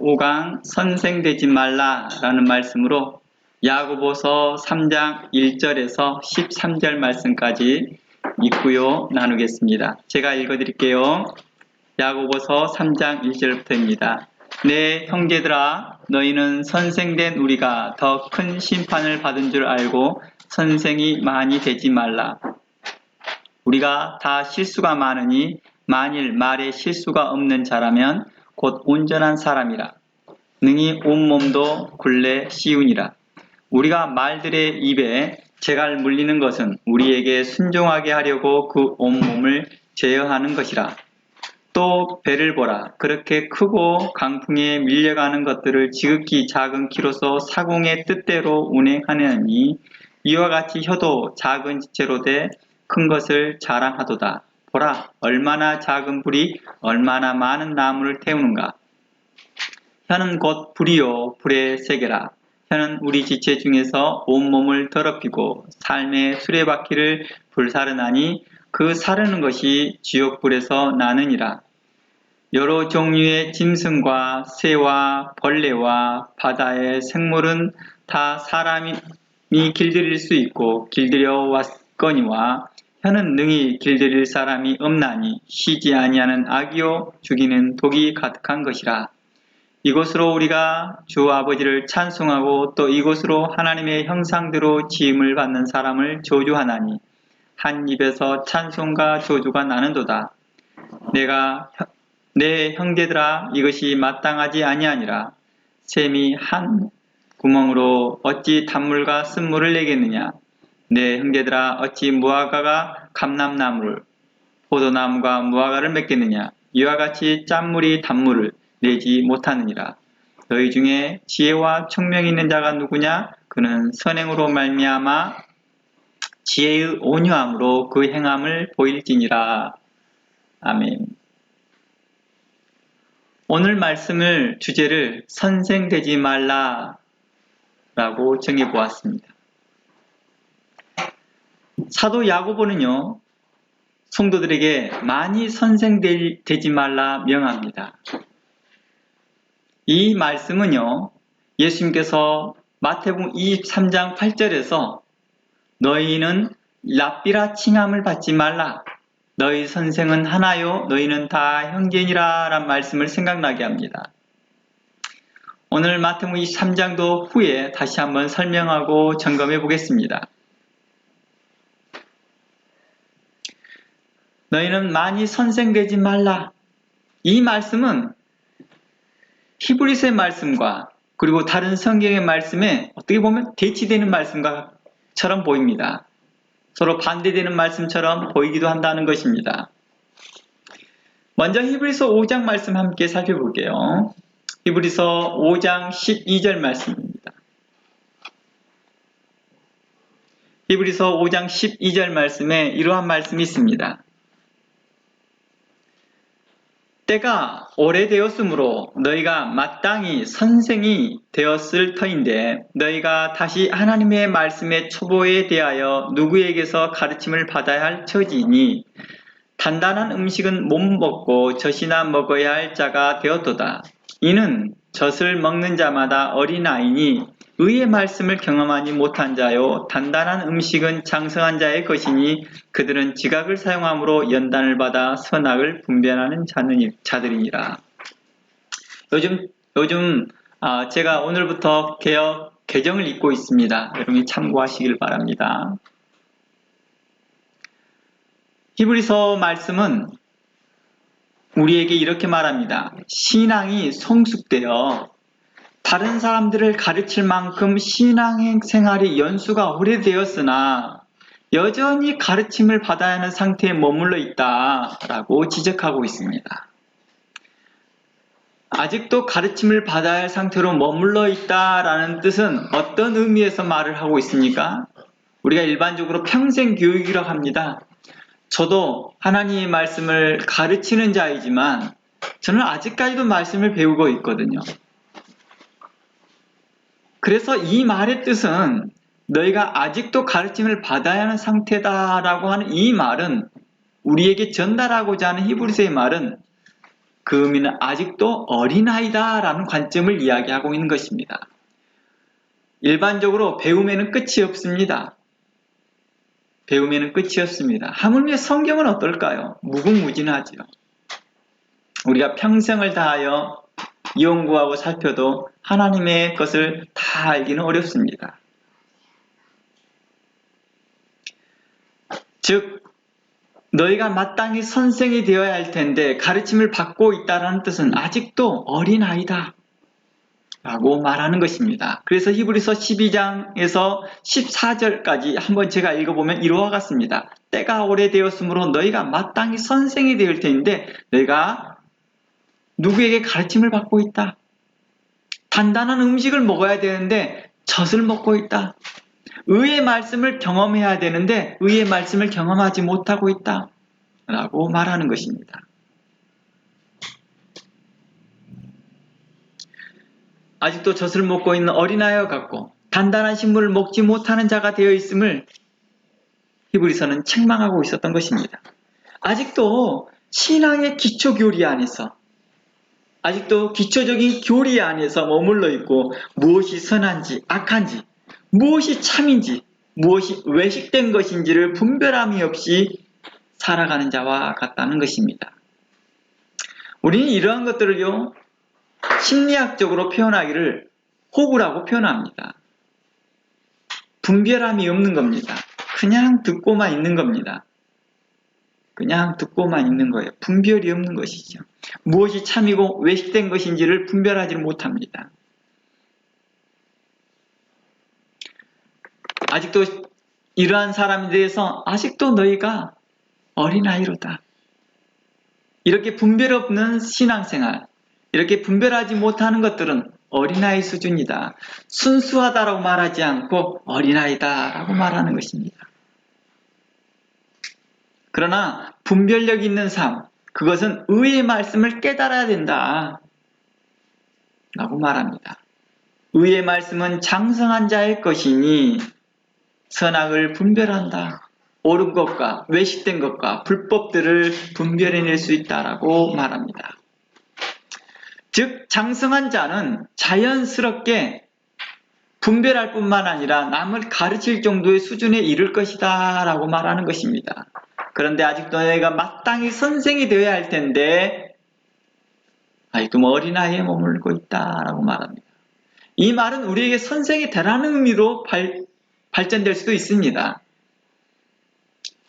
5강 선생되지 말라라는 말씀으로 야고보서 3장 1절에서 13절 말씀까지 읽고요 나누겠습니다. 제가 읽어드릴게요. 야고보서 3장 1절부터입니다. 내 형제들아, 너희는 선생된 우리가 더 큰 심판을 받은 줄 알고 선생이 많이 되지 말라. 우리가 다 실수가 많으니 만일 말에 실수가 없는 자라면 곧 온전한 사람이라. 능히 온몸도 굴레 씌우니라. 우리가 말들의 입에 재갈 물리는 것은 우리에게 순종하게 하려고 그 온몸을 제어하는 것이라. 또 배를 보라. 그렇게 크고 강풍에 밀려가는 것들을 지극히 작은 키로서 사공의 뜻대로 운행하느니 이와 같이 혀도 작은 지체로 돼 큰 것을 자랑하도다. 보라, 얼마나 작은 불이 얼마나 많은 나무를 태우는가. 혀는 곧 불이요 불의 세계라. 혀는 우리 지체 중에서 온몸을 더럽히고 삶의 수레바퀴를 불사르나니 그 사르는 것이 지옥불에서 나느니라. 여러 종류의 짐승과 새와 벌레와 바다의 생물은 다 사람이 길들일 수 있고 길들여 왔거니와 혀는 능히 길들일 사람이 없나니 쉬지 아니하는 악이요 죽이는 독이 가득한 것이라. 이것으로 우리가 주 아버지를 찬송하고 또 이것으로 하나님의 형상대로 지음을 받는 사람을 저주하나니 한 입에서 찬송과 저주가 나는도다. 내 형제들아, 이것이 마땅하지 아니하니라. 샘이 한 구멍으로 어찌 단물과 쓴물을 내겠느냐. 내 형제들아, 어찌 무화과가 감람나무를 포도나무가 무화과를 맺겠느냐. 이와 같이 짠물이 단물을 내지 못하느니라. 너희 중에 지혜와 총명이 있는 자가 누구냐? 그는 선행으로 말미암아 지혜의 온유함으로 그 행함을 보일지니라. 아멘. 오늘 말씀을 주제를 선생되지 말라 라고 정해보았습니다. 사도 야고보는요, 성도들에게 많이 선생되지 말라 명합니다. 이 말씀은요, 예수님께서 마태복음 23장 8절에서 너희는 랍비라 칭함을 받지 말라. 너희 선생은 하나요, 너희는 다 형제니라 라는 말씀을 생각나게 합니다. 오늘 마태복음 23장도 후에 다시 한번 설명하고 점검해 보겠습니다. 너희는 많이 선생되지 말라. 이 말씀은 히브리서의 말씀과 그리고 다른 성경의 말씀에 어떻게 보면 대치되는 말씀처럼 보입니다. 서로 반대되는 말씀처럼 보이기도 한다는 것입니다. 먼저 히브리서 5장 말씀 함께 살펴볼게요. 히브리서 5장 12절 말씀입니다. 히브리서 5장 12절 말씀에 이러한 말씀이 있습니다. 때가 오래되었으므로 너희가 마땅히 선생이 되었을 터인데 너희가 다시 하나님의 말씀의 초보에 대하여 누구에게서 가르침을 받아야 할 처지이니 단단한 음식은 못 먹고 젖이나 먹어야 할 자가 되었도다. 이는 젖을 먹는 자마다 어린아이니 의의 말씀을 경험하지 못한 자요 단단한 음식은 장성한 자의 것이니 그들은 지각을 사용함으로 연단을 받아 선악을 분별하는 자들이니라. 요즘 제가 오늘부터 개정을 읽고 있습니다. 여러분이 참고하시길 바랍니다. 히브리서 말씀은 우리에게 이렇게 말합니다. 신앙이 성숙되어 다른 사람들을 가르칠 만큼 신앙 생활이 연수가 오래되었으나 여전히 가르침을 받아야 하는 상태에 머물러 있다라고 지적하고 있습니다. 아직도 가르침을 받아야 할 상태로 머물러 있다라는 뜻은 어떤 의미에서 말을 하고 있습니까? 우리가 일반적으로 평생 교육이라고 합니다. 저도 하나님의 말씀을 가르치는 자이지만 저는 아직까지도 말씀을 배우고 있거든요. 그래서 이 말의 뜻은 너희가 아직도 가르침을 받아야 하는 상태다라고 하는 이 말은 우리에게 전달하고자 하는 히브리서의 말은 그 의미는 아직도 어린아이다라는 관점을 이야기하고 있는 것입니다. 일반적으로 배움에는 끝이 없습니다. 배움에는 끝이 없습니다. 하물며 성경은 어떨까요? 무궁무진하죠. 우리가 평생을 다하여 연구하고 살펴도 하나님의 것을 다 알기는 어렵습니다. 즉 너희가 마땅히 선생이 되어야 할 텐데 가르침을 받고 있다는 뜻은 아직도 어린아이다 라고 말하는 것입니다. 그래서 히브리서 12장에서 14절까지 한번 제가 읽어보면 이와 같습니다. 때가 오래되었으므로 너희가 마땅히 선생이 되을 텐데 너희가 누구에게 가르침을 받고 있다. 단단한 음식을 먹어야 되는데 젖을 먹고 있다. 의의 말씀을 경험해야 되는데 의의 말씀을 경험하지 못하고 있다 라고 말하는 것입니다. 아직도 젖을 먹고 있는 어린아이와 같고 단단한 식물을 먹지 못하는 자가 되어 있음을 히브리서는 책망하고 있었던 것입니다. 아직도 신앙의 기초 교리 안에서 아직도 기초적인 교리 안에서 머물러 있고 무엇이 선한지 악한지 무엇이 참인지 무엇이 외식된 것인지를 분별함이 없이 살아가는 자와 같다는 것입니다. 우리는 이러한 것들을요 심리학적으로 표현하기를 호구라고 표현합니다. 분별함이 없는 겁니다. 그냥 듣고만 있는 겁니다. 그냥 듣고만 있는 거예요. 분별이 없는 것이죠. 무엇이 참이고 외식된 것인지를 분별하지 못합니다. 아직도 이러한 사람에 대해서 아직도 너희가 어린아이로다. 이렇게 분별 없는 신앙생활, 이렇게 분별하지 못하는 것들은 어린아이 수준이다. 순수하다라고 말하지 않고 어린아이다라고 말하는 것입니다. 그러나 분별력 있는 삶, 그것은 의의 말씀을 깨달아야 된다 라고 말합니다. 의의 말씀은 장성한 자의 것이니 선악을 분별한다. 옳은 것과 외식된 것과 불법들을 분별해낼 수 있다라고 말합니다. 즉 장성한 자는 자연스럽게 분별할 뿐만 아니라 남을 가르칠 정도의 수준에 이를 것이다 라고 말하는 것입니다. 그런데 아직도 너희가 마땅히 선생이 되어야 할 텐데 아직도 어린아이에 머물고 있다라고 말합니다. 이 말은 우리에게 선생이 되라는 의미로 발전될 수도 있습니다.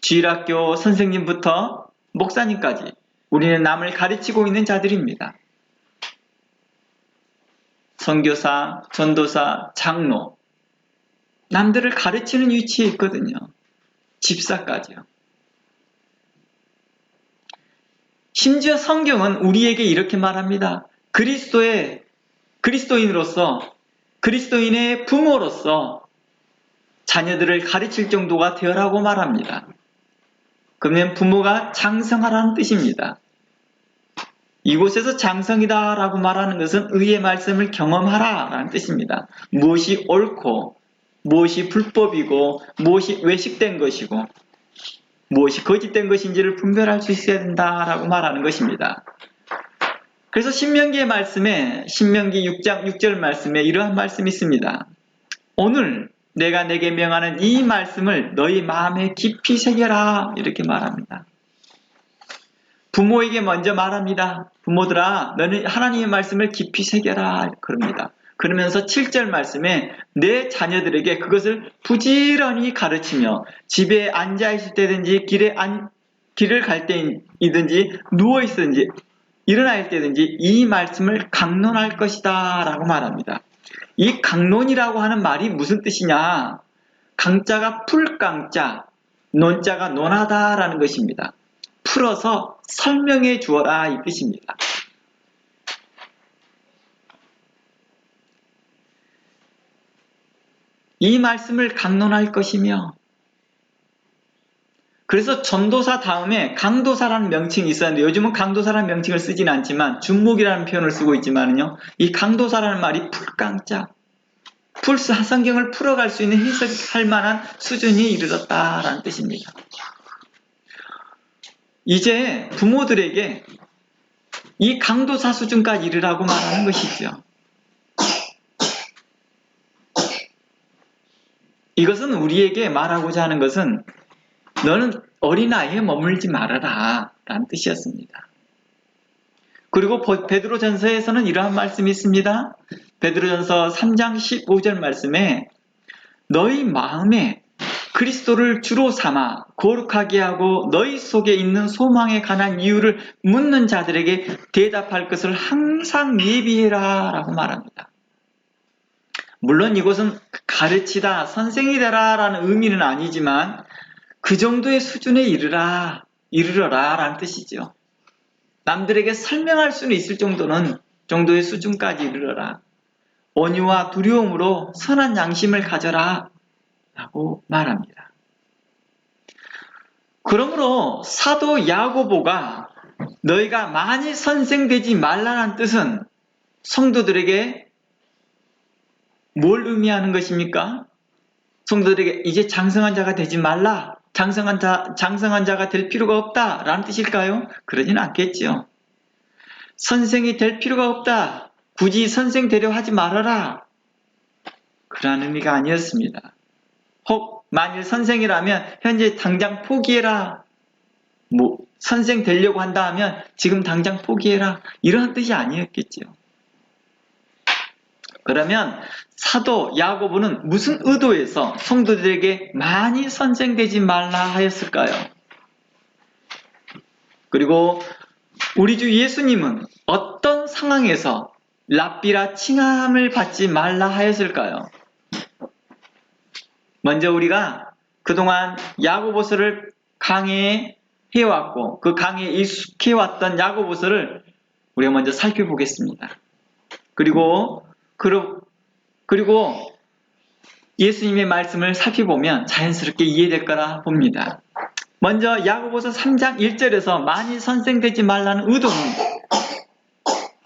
주일학교 선생님부터 목사님까지 우리는 남을 가르치고 있는 자들입니다. 선교사, 전도사, 장로, 남들을 가르치는 위치에 있거든요. 집사까지요. 심지어 성경은 우리에게 이렇게 말합니다. 그리스도인으로서, 그리스도인의 부모로서 자녀들을 가르칠 정도가 되어라고 말합니다. 그러면 부모가 장성하라는 뜻입니다. 이곳에서 장성이다 라고 말하는 것은 의의 말씀을 경험하라 라는 뜻입니다. 무엇이 옳고 무엇이 불법이고 무엇이 외식된 것이고 무엇이 거짓된 것인지를 분별할 수 있어야 된다라고 말하는 것입니다. 그래서 신명기의 말씀에 신명기 6장 6절 말씀에 이러한 말씀이 있습니다. 오늘 내가 내게 명하는 이 말씀을 너희 마음에 깊이 새겨라 이렇게 말합니다. 부모에게 먼저 말합니다. 부모들아 너는 하나님의 말씀을 깊이 새겨라 그럽니다. 그러면서 7절 말씀에 내 자녀들에게 그것을 부지런히 가르치며 집에 앉아있을 때든지 길을 갈 때이든지 누워있든지 일어날 때든지 이 말씀을 강론할 것이다 라고 말합니다. 이 강론이라고 하는 말이 무슨 뜻이냐? 강자가 풀강자, 논자가 논하다라는 것입니다. 풀어서 설명해 주어라 이 뜻입니다. 이 말씀을 강론할 것이며 그래서 전도사 다음에 강도사라는 명칭이 있었는데 요즘은 강도사라는 명칭을 쓰지는 않지만 중목이라는 표현을 쓰고 있지만요. 이 강도사라는 말이 풀강자, 성경을 풀어갈 수 있는 해석할 만한 수준이 이르렀다라는 뜻입니다. 이제 부모들에게 이 강도사 수준까지 이르라고 말하는 것이죠. 이것은 우리에게 말하고자 하는 것은 너는 어린아이에 머물지 말아라 라는 뜻이었습니다. 그리고 베드로전서에서는 이러한 말씀이 있습니다. 베드로전서 3장 15절 말씀에 너희 마음에 그리스도를 주로 삼아 거룩하게 하고 너희 속에 있는 소망에 관한 이유를 묻는 자들에게 대답할 것을 항상 예비해라 라고 말합니다. 물론 이것은 가르치다, 선생이 되라 라는 의미는 아니지만 그 정도의 수준에 이르러라 라는 뜻이죠. 남들에게 설명할 수는 있을 정도의 수준까지 이르러라. 온유와 두려움으로 선한 양심을 가져라 라고 말합니다. 그러므로 사도 야고보가 너희가 많이 선생되지 말라는 뜻은 성도들에게 뭘 의미하는 것입니까? 성도들에게 이제 장성한 자가 되지 말라, 장성한 자가 될 필요가 없다 라는 뜻일까요? 그러지는 않겠지요. 선생이 될 필요가 없다, 굳이 선생 되려 하지 말아라, 그런 의미가 아니었습니다. 혹 만일 선생이라면 현재 당장 포기해라, 선생 되려고 한다 하면 지금 당장 포기해라, 이런 뜻이 아니었겠지요. 그러면 사도 야고보는 무슨 의도에서 성도들에게 많이 선생되지 말라 하였을까요? 그리고 우리 주 예수님은 어떤 상황에서 랍비라 칭함을 받지 말라 하였을까요? 먼저 우리가 그동안 야고보서를 강해해왔고 그 강해에 익숙해왔던 야고보서를 우리가 먼저 살펴보겠습니다. 그리고 예수님의 말씀을 살펴보면 자연스럽게 이해될 거라 봅니다. 먼저 야고보서 3장 1절에서 많이 선생되지 말라는 의도는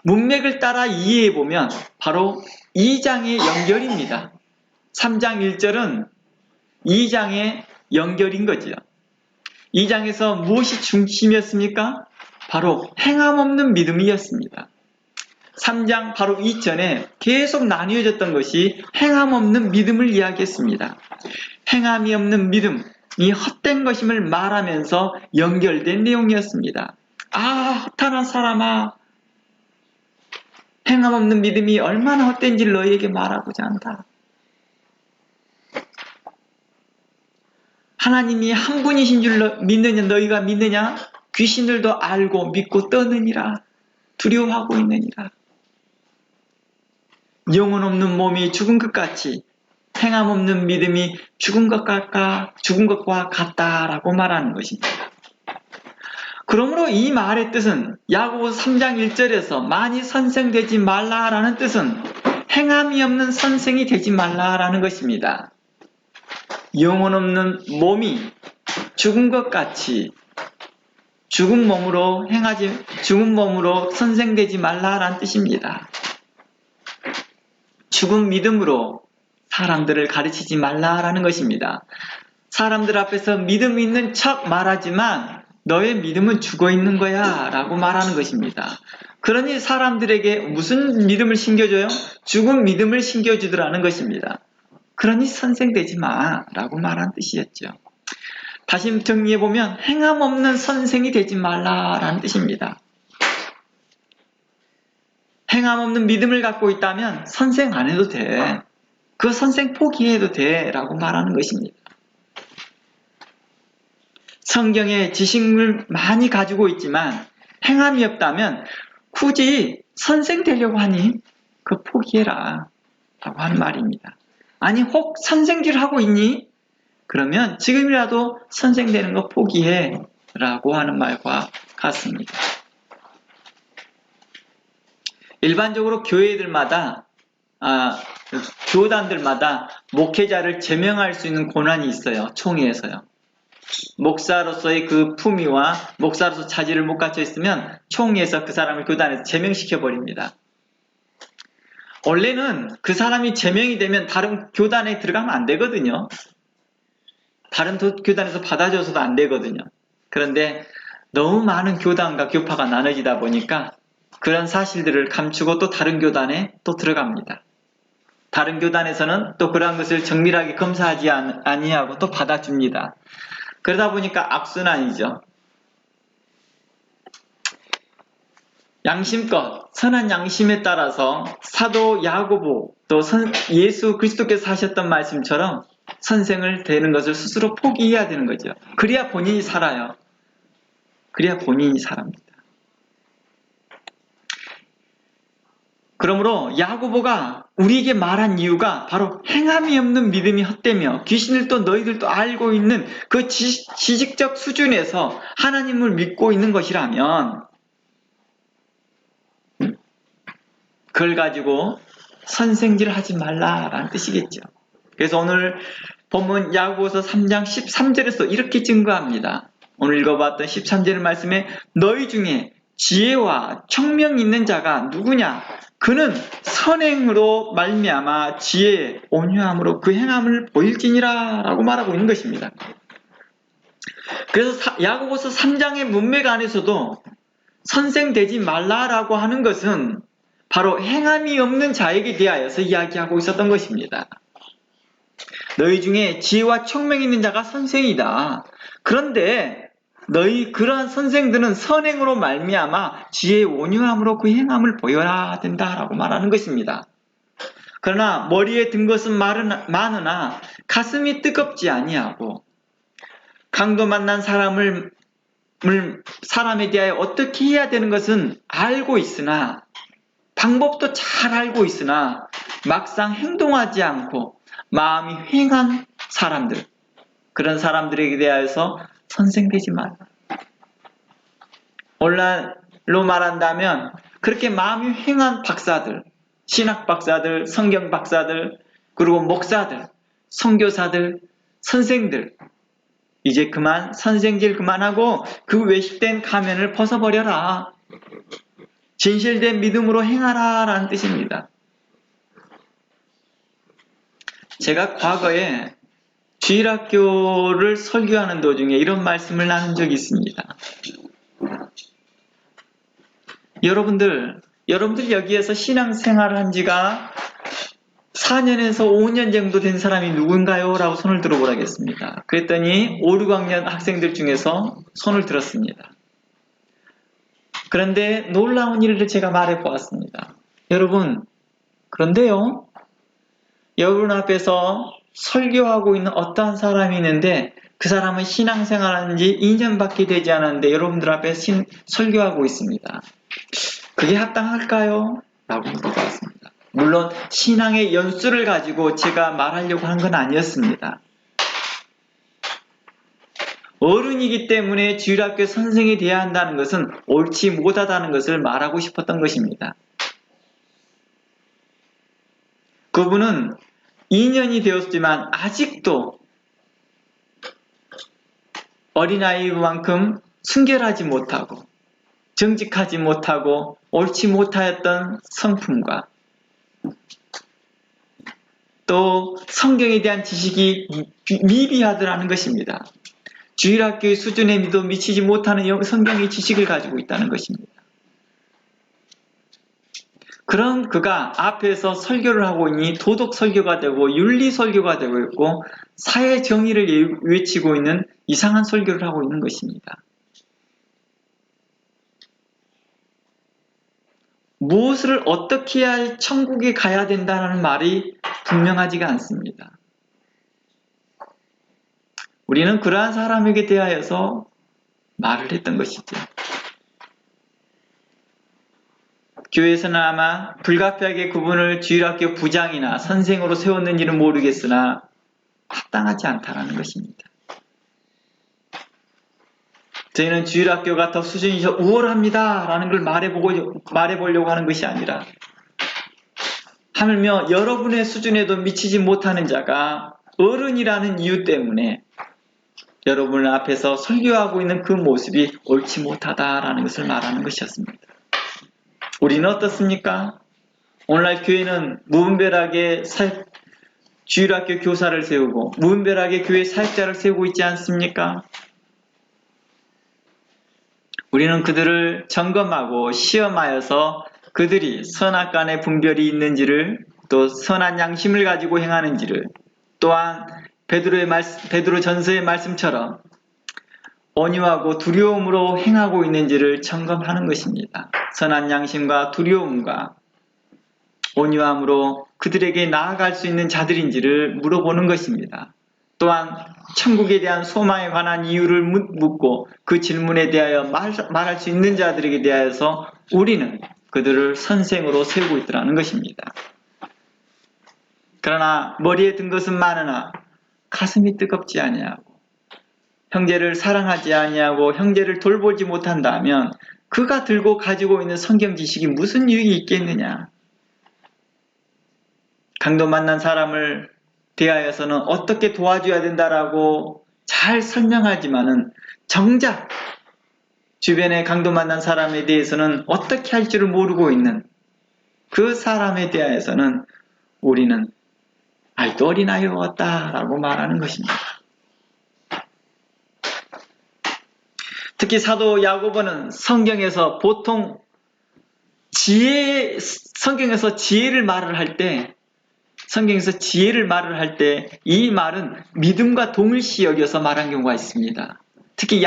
문맥을 따라 이해해보면 바로 2장의 연결입니다. 3장 1절은 2장의 연결인 거죠. 2장에서 무엇이 중심이었습니까? 바로 행함 없는 믿음이었습니다. 3장 바로 이전에 계속 나뉘어졌던 것이 행함 없는 믿음을 이야기했습니다. 행함이 없는 믿음이 헛된 것임을 말하면서 연결된 내용이었습니다. 허탄한 사람아, 행함 없는 믿음이 얼마나 헛된지를 너희에게 말하고자 한다. 하나님이 한 분이신 줄 믿느냐, 너희가 믿느냐? 귀신들도 알고 믿고 떠느니라. 두려워하고 있느니라. 영혼 없는 몸이 죽은 것 같이 행함 없는 믿음이 죽은 것과 같다라고 말하는 것입니다. 그러므로 이 말의 뜻은 야고보서 3장 1절에서 많이 선생되지 말라라는 뜻은 행함이 없는 선생이 되지 말라라는 것입니다. 영혼 없는 몸이 죽은 것 같이 죽은 몸으로 선생되지 말라라는 뜻입니다. 죽은 믿음으로 사람들을 가르치지 말라라는 것입니다. 사람들 앞에서 믿음 있는 척 말하지만 너의 믿음은 죽어 있는 거야 라고 말하는 것입니다. 그러니 사람들에게 무슨 믿음을 심겨줘요? 죽은 믿음을 심겨주더라는 것입니다. 그러니 선생되지 마 라고 말한 뜻이었죠. 다시 정리해보면 행함 없는 선생이 되지 말라라는 뜻입니다. 행함 없는 믿음을 갖고 있다면 선생 안 해도 돼. 그 선생 포기해도 돼 라고 말하는 것입니다. 성경에 지식을 많이 가지고 있지만 행함이 없다면 굳이 선생 되려고 하니 그 포기해라 라고 하는 말입니다. 아니 혹 선생질 하고 있니? 그러면 지금이라도 선생 되는 거 포기해 라고 하는 말과 같습니다. 일반적으로 교회들마다 교단들마다 목회자를 제명할 수 있는 권한이 있어요. 총회에서요. 목사로서의 그 품위와 목사로서 자질을 못 갖춰 있으면 총회에서 그 사람을 교단에서 제명시켜 버립니다. 원래는 그 사람이 제명이 되면 다른 교단에 들어가면 안 되거든요. 다른 교단에서 받아줘서도 안 되거든요. 그런데 너무 많은 교단과 교파가 나눠지다 보니까 그런 사실들을 감추고 또 다른 교단에 또 들어갑니다. 다른 교단에서는 또 그러한 것을 정밀하게 검사하지 아니하고 또 받아줍니다. 그러다 보니까 악순환이죠. 양심껏 선한 양심에 따라서 사도 야고보 또 예수 그리스도께서 하셨던 말씀처럼 선생을 되는 것을 스스로 포기해야 되는 거죠. 그래야 본인이 살아요. 그래야 본인이 살합니다. 그러므로 야고보가 우리에게 말한 이유가 바로 행함이 없는 믿음이 헛되며 귀신을 또 너희들도 알고 있는 그 지식적 수준에서 하나님을 믿고 있는 것이라면 그걸 가지고 선생질을 하지 말라라는 뜻이겠죠. 그래서 오늘 본문 야고보서 3장 13절에서 이렇게 증거합니다. 오늘 읽어봤던 13절 말씀에 너희 중에 지혜와 청명이 있는 자가 누구냐? 그는 선행으로 말미암아 지혜, 온유함으로 그 행함을 보일지니라 라고 말하고 있는 것입니다. 그래서 야고보서 3장의 문맥 안에서도 선생되지 말라라고 하는 것은 바로 행함이 없는 자에게 대하여서 이야기하고 있었던 것입니다. 너희 중에 지혜와 청명이 있는 자가 선생이다. 그런데 너희 그러한 선생들은 선행으로 말미암아 지혜의 온유함으로 그 행함을 보여야 된다라고 말하는 것입니다. 그러나 머리에 든 것은 많으나 가슴이 뜨겁지 아니하고 강도 만난 사람에 대하여 어떻게 해야 되는 것은 알고 있으나 방법도 잘 알고 있으나 막상 행동하지 않고 마음이 휑한 사람들, 그런 사람들에게 대하여서 선생되지 말라. 오늘날로 말한다면 그렇게 마음이 휑한 박사들, 신학 박사들, 성경 박사들, 그리고 목사들, 선교사들, 선생들, 이제 그만 선생질 그만하고 그 외식된 가면을 벗어버려라. 진실된 믿음으로 행하라 라는 뜻입니다. 제가 과거에 주일학교를 설교하는 도중에 이런 말씀을 나눈 적이 있습니다. 여러분들 여기에서 신앙생활을 한 지가 4년에서 5년 정도 된 사람이 누군가요? 라고 손을 들어보라겠습니다. 그랬더니 5, 6학년 학생들 중에서 손을 들었습니다. 그런데 놀라운 일을 제가 말해보았습니다. 여러분, 그런데요, 여러분 앞에서 설교하고 있는 어떠한 사람이 있는데 그 사람은 신앙생활한 지 2년밖에 되지 않았는데 여러분들 앞에 설교하고 있습니다. 그게 합당할까요? 라고 물어봤습니다. 물론 신앙의 연수를 가지고 제가 말하려고 한 건 아니었습니다. 어른이기 때문에 주일학교 선생이 되어야 한다는 것은 옳지 못하다는 것을 말하고 싶었던 것입니다. 그분은 2년이 되었지만 아직도 어린아이만큼 순결하지 못하고 정직하지 못하고 옳지 못하였던 성품과 또 성경에 대한 지식이 미비하더라는 것입니다. 주일학교의 수준에도 미치지 못하는 성경의 지식을 가지고 있다는 것입니다. 그런 그가 앞에서 설교를 하고 있니 도덕 설교가 되고 윤리 설교가 되고 있고 사회 정의를 외치고 있는 이상한 설교를 하고 있는 것입니다. 무엇을 어떻게 해야 천국에 가야 된다는 말이 분명하지가 않습니다. 우리는 그러한 사람에게 대하여서 말을 했던 것이죠. 교회에서는 아마 불가피하게 그분을 주일학교 부장이나 선생으로 세웠는지는 모르겠으나 합당하지 않다는 것입니다. 저희는 주일학교가 더 수준이 더 우월합니다 라는 걸 말해보려고 하는 것이 아니라 하물며 여러분의 수준에도 미치지 못하는 자가 어른이라는 이유 때문에 여러분 앞에서 설교하고 있는 그 모습이 옳지 못하다라는 것을 말하는 것이었습니다. 우리는 어떻습니까? 오늘날 교회는 무분별하게 주일학교 교사를 세우고 무분별하게 교회 사역자를 세우고 있지 않습니까? 우리는 그들을 점검하고 시험하여서 그들이 선악간의 분별이 있는지를, 또 선한 양심을 가지고 행하는지를, 또한 베드로 전서의 말씀처럼 온유하고 두려움으로 행하고 있는지를 점검하는 것입니다. 선한 양심과 두려움과 온유함으로 그들에게 나아갈 수 있는 자들인지를 물어보는 것입니다. 또한 천국에 대한 소망에 관한 이유를 묻고 그 질문에 대하여 말할 수 있는 자들에게 대하여서 우리는 그들을 선생으로 세우고 있더라는 것입니다. 그러나 머리에 든 것은 많으나 가슴이 뜨겁지 아니하고 형제를 사랑하지 아니하고 형제를 돌보지 못한다면 그가 들고 가지고 있는 성경 지식이 무슨 유익이 있겠느냐. 강도 만난 사람을 대하여서는 어떻게 도와줘야 된다라고 잘 설명하지만은 정작 주변에 강도 만난 사람에 대해서는 어떻게 할 줄을 모르고 있는 그 사람에 대하여서는 우리는 아이도 어린아이였다라고 말하는 것입니다. 특히 사도 야고보는 성경에서 보통 성경에서 지혜를 말을 할 때 이 말은 믿음과 동일시 여겨서 말한 경우가 있습니다. 특히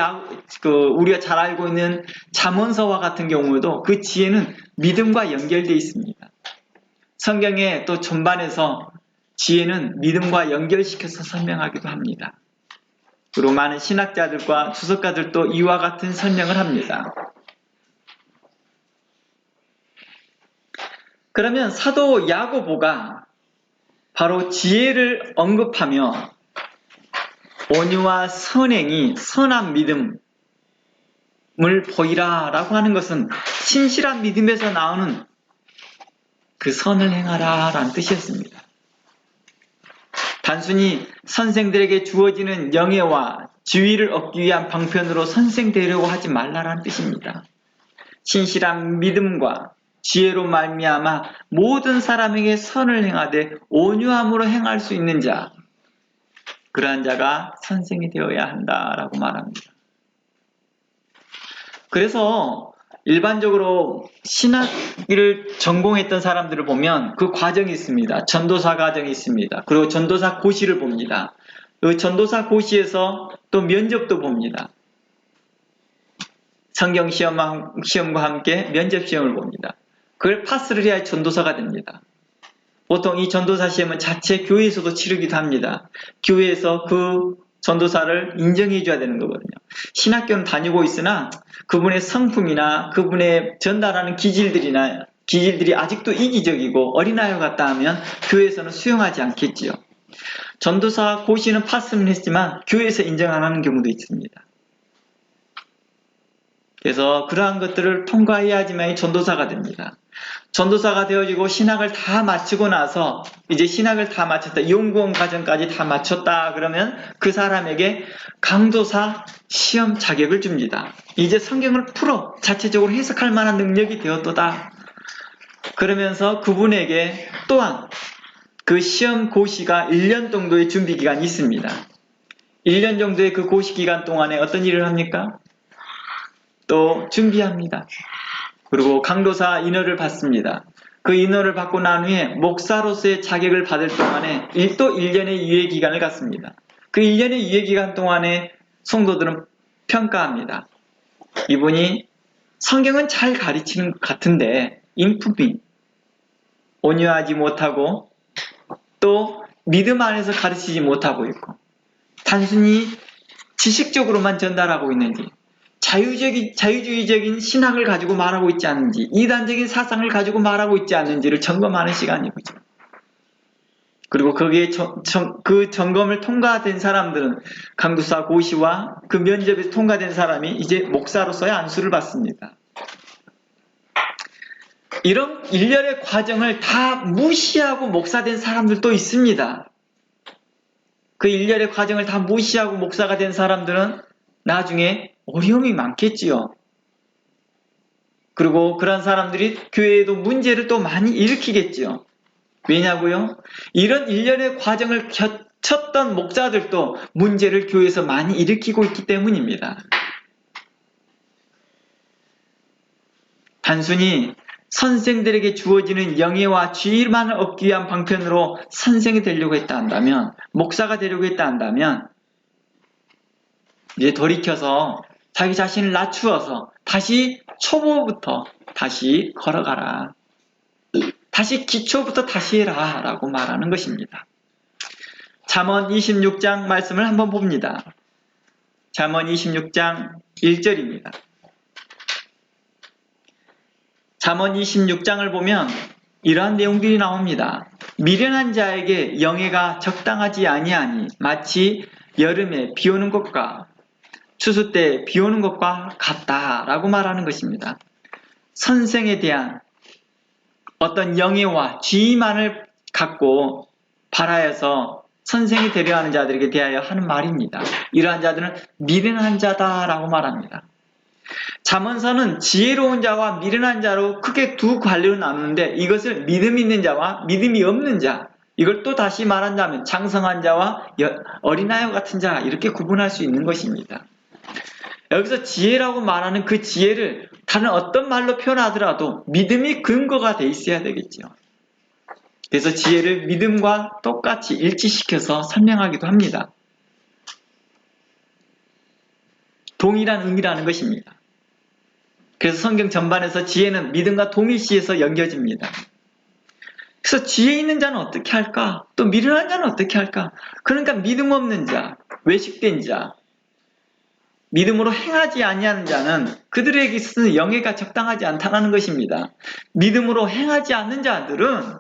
우리가 잘 알고 있는 잠언서와 같은 경우에도 그 지혜는 믿음과 연결되어 있습니다. 성경의 또 전반에서 지혜는 믿음과 연결시켜서 설명하기도 합니다. 그리고 많은 신학자들과 주석가들도 이와 같은 설명을 합니다. 그러면 사도 야고보가 바로 지혜를 언급하며 온유와 선행이 선한 믿음을 보이라 라고 하는 것은 신실한 믿음에서 나오는 그 선을 행하라 라는 뜻이었습니다. 단순히 선생들에게 주어지는 영예와 지위를 얻기 위한 방편으로 선생되려고 하지 말라라는 뜻입니다. 신실한 믿음과 지혜로 말미암아 모든 사람에게 선을 행하되 온유함으로 행할 수 있는 자, 그러한 자가 선생이 되어야 한다라고 말합니다. 그래서 일반적으로 신학을 전공했던 사람들을 보면 그 과정이 있습니다. 전도사 과정이 있습니다. 그리고 전도사 고시를 봅니다. 그 전도사 고시에서 또 면접도 봅니다. 성경 시험과 함께 면접 시험을 봅니다. 그걸 파스를 해야 전도사가 됩니다. 보통 이 전도사 시험은 자체 교회에서도 치르기도 합니다. 교회에서 그 전도사를 인정해 줘야 되는 거거든요. 신학교는 다니고 있으나 그분의 성품이나 그분의 전달하는 기질들이 아직도 이기적이고 어린아이 같다 하면 교회에서는 수용하지 않겠지요. 전도사 고시는 파스는 했지만 교회에서 인정 안 하는 경우도 있습니다. 그래서 그러한 것들을 통과해야지만 전도사가 됩니다. 전도사가 되어지고 신학을 다 마치고 나서 이제 신학을 다 마쳤다. 연구원 과정까지 다 마쳤다. 그러면 그 사람에게 강도사 시험 자격을 줍니다. 이제 성경을 풀어 자체적으로 해석할 만한 능력이 되었도다. 그러면서 그분에게 또한 그 시험 고시가 1년 정도의 준비 기간이 있습니다. 1년 정도의 그 고시 기간 동안에 어떤 일을 합니까? 또 준비합니다. 그리고 강도사 인허를 받습니다. 그 인허를 받고 난 후에 목사로서의 자격을 받을 동안에 또 1년의 유예 기간을 갖습니다. 그 1년의 유예 기간 동안에 성도들은 평가합니다. 이분이 성경은 잘 가르치는 것 같은데 인품이 온유하지 못하고 또 믿음 안에서 가르치지 못하고 있고 단순히 지식적으로만 전달하고 있는지 자유주의적인 신학을 가지고 말하고 있지 않는지 이단적인 사상을 가지고 말하고 있지 않는지를 점검하는 시간이죠. 그리고 거기에 그 점검을 통과된 사람들은 강도사 고시와 그 면접에서 통과된 사람이 이제 목사로서의 안수를 받습니다. 이런 일련의 과정을 다 무시하고 목사된 사람들도 있습니다. 그 일련의 과정을 다 무시하고 목사가 된 사람들은 나중에 어려움이 많겠지요. 그리고 그런 사람들이 교회에도 문제를 또 많이 일으키겠지요. 왜냐고요? 이런 일련의 과정을 쳤던 목사들도 문제를 교회에서 많이 일으키고 있기 때문입니다. 단순히 선생들에게 주어지는 영예와 지위만을 얻기 위한 방편으로 선생이 되려고 했다 한다면, 목사가 되려고 했다 한다면, 이제 돌이켜서 자기 자신을 낮추어서 다시 초보부터 다시 걸어가라. 다시 기초부터 다시 해라 라고 말하는 것입니다. 잠언 26장 말씀을 한번 봅니다. 잠언 26장 1절입니다. 잠언 26장을 보면 이러한 내용들이 나옵니다. 미련한 자에게 영예가 적당하지 아니하니 마치 여름에 비 오는 것과 추수 때 비 오는 것과 같다라고 말하는 것입니다. 선생에 대한 어떤 영예와 지위만을 갖고 바라여서 선생이 되려 하는 자들에게 대하여 하는 말입니다. 이러한 자들은 미련한 자다라고 말합니다. 잠언서는 지혜로운 자와 미련한 자로 크게 두 관리로 나누는데 이것을 믿음 있는 자와 믿음이 없는 자, 이걸 또 다시 말한다면 장성한 자와 어린아이와 같은 자, 이렇게 구분할 수 있는 것입니다. 여기서 지혜라고 말하는 그 지혜를 다른 어떤 말로 표현하더라도 믿음이 근거가 돼 있어야 되겠죠. 그래서 지혜를 믿음과 똑같이 일치시켜서 설명하기도 합니다. 동일한 의미라는 것입니다. 그래서 성경 전반에서 지혜는 믿음과 동일시해서 연결집니다. 그래서 지혜 있는 자는 어떻게 할까? 또 미련한 자는 어떻게 할까? 그러니까 믿음 없는 자, 외식된 자, 믿음으로 행하지 아니하는 자는 그들에게 있어서 영예가 적당하지 않다는 것입니다. 믿음으로 행하지 않는 자들은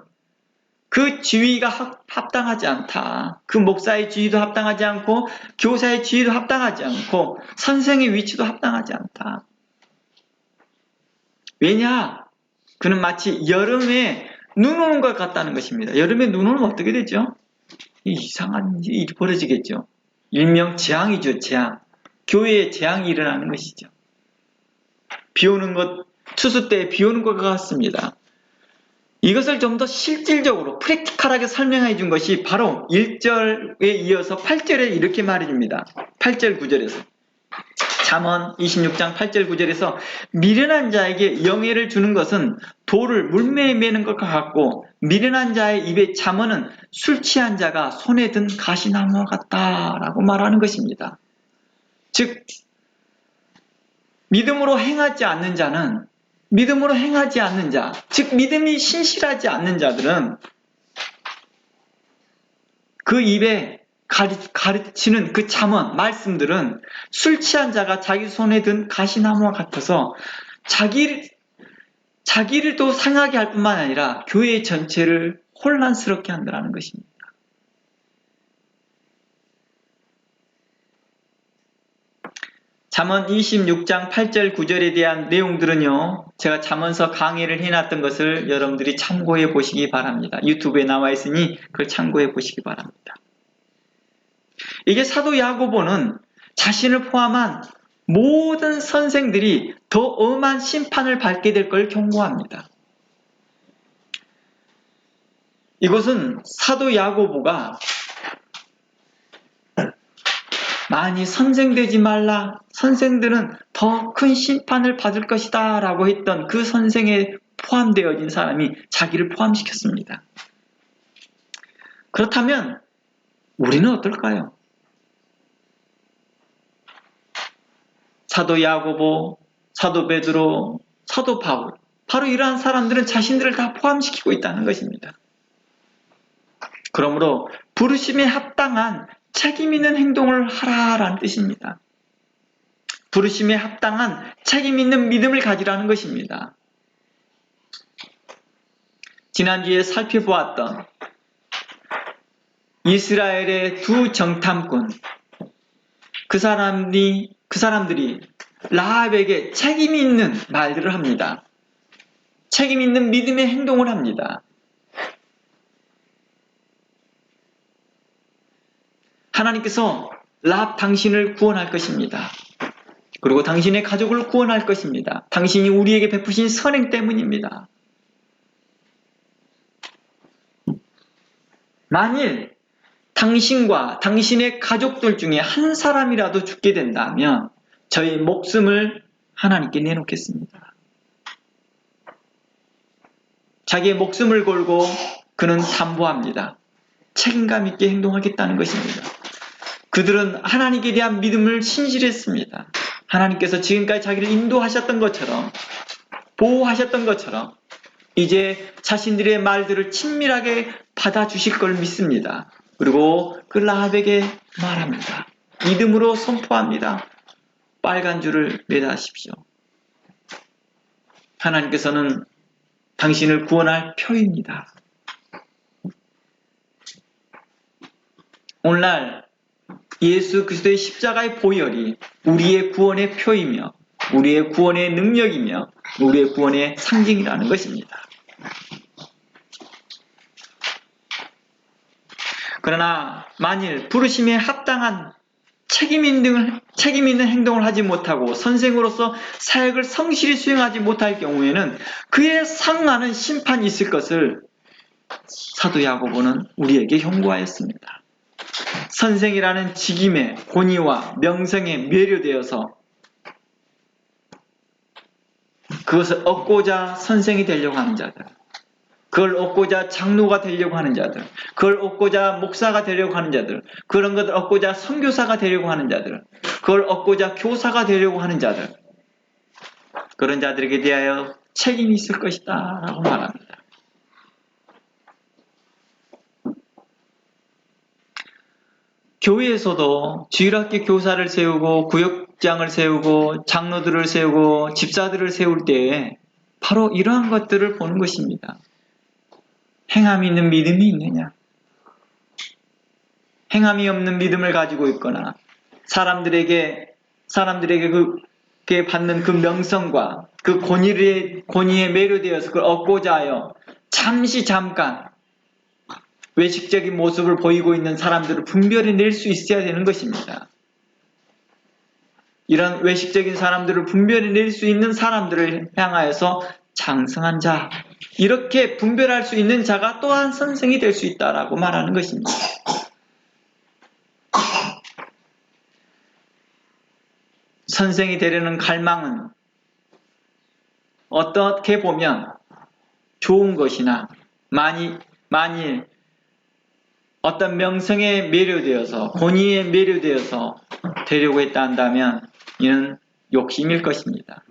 그 지위가 합당하지 않다. 그 목사의 지위도 합당하지 않고 교사의 지위도 합당하지 않고 선생의 위치도 합당하지 않다. 왜냐? 그는 마치 여름에 눈 오는 것 같다는 것입니다. 여름에 눈 오면 어떻게 되죠? 이상한 일이 벌어지겠죠. 일명 재앙이죠, 재앙. 교회에 재앙이 일어나는 것이죠. 비 오는 것, 추수 때 비 오는 것과 같습니다. 이것을 좀 더 실질적으로 프랙티컬하게 설명해 준 것이 바로 1절에 이어서 8절에 이렇게 말해줍니다. 8절 9절에서 잠언 26장 8절 9절에서 미련한 자에게 영예를 주는 것은 돌을 물매에 매는 것과 같고 미련한 자의 입에 잠언은 술 취한 자가 손에 든 가시나무와 같다라고 말하는 것입니다. 즉 믿음으로 행하지 않는 자는 믿음으로 행하지 않는 자, 즉 믿음이 신실하지 않는 자들은 그 입에 가르치는 그 잠언, 말씀들은 술 취한 자가 자기 손에 든 가시나무와 같아서 자기를 또 상하게 할 뿐만 아니라 교회 전체를 혼란스럽게 한다는 것입니다. 잠언 26장 8절 9절에 대한 내용들은요, 제가 잠언서 강의를 해놨던 것을 여러분들이 참고해 보시기 바랍니다. 유튜브에 나와 있으니 그걸 참고해 보시기 바랍니다. 이게 사도 야고보는 자신을 포함한 모든 선생들이 더 엄한 심판을 받게 될 걸 경고합니다. 이것은 사도 야고보가 많이 선생되지 말라, 선생들은 더 큰 심판을 받을 것이다 라고 했던 그 선생에 포함되어진 사람이 자기를 포함시켰습니다. 그렇다면 우리는 어떨까요? 사도 야고보, 사도 베드로, 사도 바울, 바로 이러한 사람들은 자신들을 다 포함시키고 있다는 것입니다. 그러므로 부르심에 합당한 책임 있는 행동을 하라라는 뜻입니다. 부르심에 합당한 책임 있는 믿음을 가지라는 것입니다. 지난주에 살펴보았던 이스라엘의 두 정탐꾼, 그 사람들이 라합에게 책임 있는 말들을 합니다. 책임 있는 믿음의 행동을 합니다. 하나님께서 라합 당신을 구원할 것입니다. 그리고 당신의 가족을 구원할 것입니다. 당신이 우리에게 베푸신 선행 때문입니다. 만일 당신과 당신의 가족들 중에 한 사람이라도 죽게 된다면 저희 목숨을 하나님께 내놓겠습니다. 자기의 목숨을 걸고 그는 담보합니다. 책임감 있게 행동하겠다는 것입니다. 그들은 하나님께 대한 믿음을 신실했습니다. 하나님께서 지금까지 자기를 인도하셨던 것처럼, 보호하셨던 것처럼 이제 자신들의 말들을 친밀하게 받아주실 걸 믿습니다. 그리고 그 라합에게 말합니다. 믿음으로 선포합니다. 빨간 줄을 매다십시오. 하나님께서는 당신을 구원할 표입니다. 오늘날 예수 그리스도의 십자가의 보혈이 우리의 구원의 표이며 우리의 구원의 능력이며 우리의 구원의 상징이라는 것입니다. 그러나 만일 부르심에 합당한 책임 있는 행동을 하지 못하고 선생으로서 사역을 성실히 수행하지 못할 경우에는 그에 상하는 심판이 있을 것을 사도 야고보는 우리에게 경고하였습니다. 선생이라는 직임의 권위와 명성에 매료되어서 그것을 얻고자 선생이 되려고 하는 자들, 그걸 얻고자 장로가 되려고 하는 자들, 그걸 얻고자 목사가 되려고 하는 자들, 그런 것을 얻고자 선교사가 되려고 하는 자들, 그걸 얻고자 교사가 되려고 하는 자들, 그런 자들에게 대하여 책임이 있을 것이다 라고 말합니다. 교회에서도 주일학교 교사를 세우고 구역장을 세우고 장로들을 세우고 집사들을 세울 때에 바로 이러한 것들을 보는 것입니다. 행함이 있는 믿음이 있느냐? 행함이 없는 믿음을 가지고 있거나 사람들에게 그게 받는 그 명성과 그 권위에 매료되어서 그걸 얻고자 하여 잠깐 외식적인 모습을 보이고 있는 사람들을 분별해낼 수 있어야 되는 것입니다. 이런 외식적인 사람들을 분별해낼 수 있는 사람들을 향하여서 장성한 자, 이렇게 분별할 수 있는 자가 또한 선생이 될 수 있다라고 말하는 것입니다. 선생이 되려는 갈망은 어떻게 보면 좋은 것이나 만일 어떤 명성에 매료되어서 권위에 매료되어서 되려고 했다 한다면 이는 욕심일 것입니다.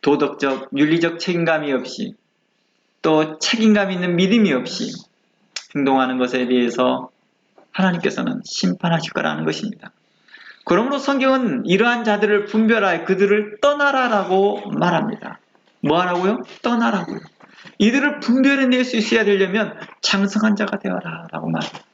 도덕적, 윤리적 책임감이 없이 또 책임감 있는 믿음이 없이 행동하는 것에 대해서 하나님께서는 심판하실 거라는 것입니다. 그러므로 성경은 이러한 자들을 분별하여 그들을 떠나라라고 말합니다. 뭐 하라고요? 떠나라고요. 이들을 분별해낼 수 있어야 되려면 장성한 자가 되어라 라고 말합니다.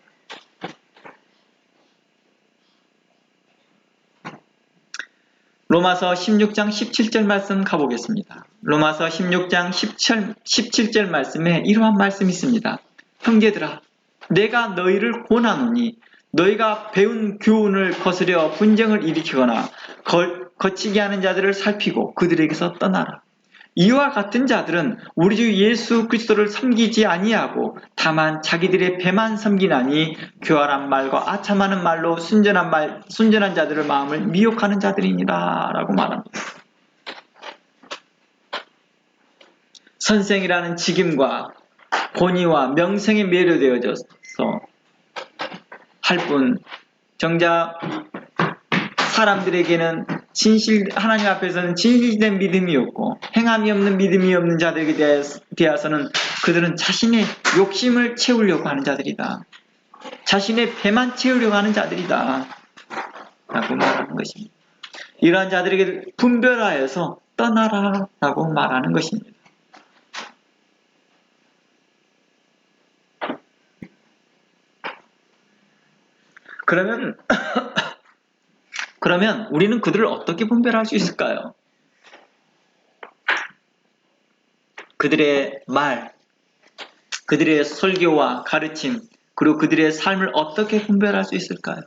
로마서 16장 17절 말씀 가보겠습니다. 로마서 16장 17절 말씀에 이러한 말씀이 있습니다. 형제들아, 내가 너희를 권하노니 너희가 배운 교훈을 거스려 분쟁을 일으키거나 거치게 하는 자들을 살피고 그들에게서 떠나라. 이와 같은 자들은 우리 주 예수 그리스도를 섬기지 아니하고 다만 자기들의 배만 섬기나니 교활한 말과 아첨하는 말로 순전한 자들의 마음을 미혹하는 자들이니라 라고 말합니다. 선생이라는 직임과 권위와 명성에 매료되어져서 할 뿐 정작 사람들에게는 하나님 앞에서는 진실된 믿음이 없고 행함이 없는 믿음이 없는 자들에게 대해서는 그들은 자신의 욕심을 채우려고 하는 자들이다. 자신의 배만 채우려고 하는 자들이다. 라고 말하는 것입니다. 이러한 자들에게 분별하여서 떠나라 라고 말하는 것입니다. 그러면 우리는 그들을 어떻게 분별할 수 있을까요? 그들의 말, 그들의 설교와 가르침, 그리고 그들의 삶을 어떻게 분별할 수 있을까요?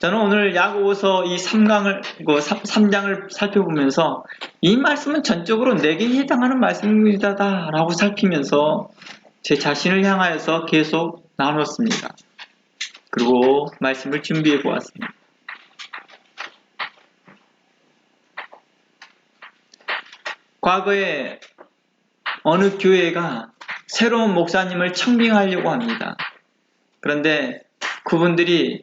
저는 오늘 야고보서 이 3장을 살펴보면서 이 말씀은 전적으로 내게 해당하는 말씀이다라고 살피면서 제 자신을 향하여서 계속 나눴습니다. 그리고 말씀을 준비해 보았습니다. 과거에 어느 교회가 새로운 목사님을 청빙하려고 합니다. 그런데 그분들이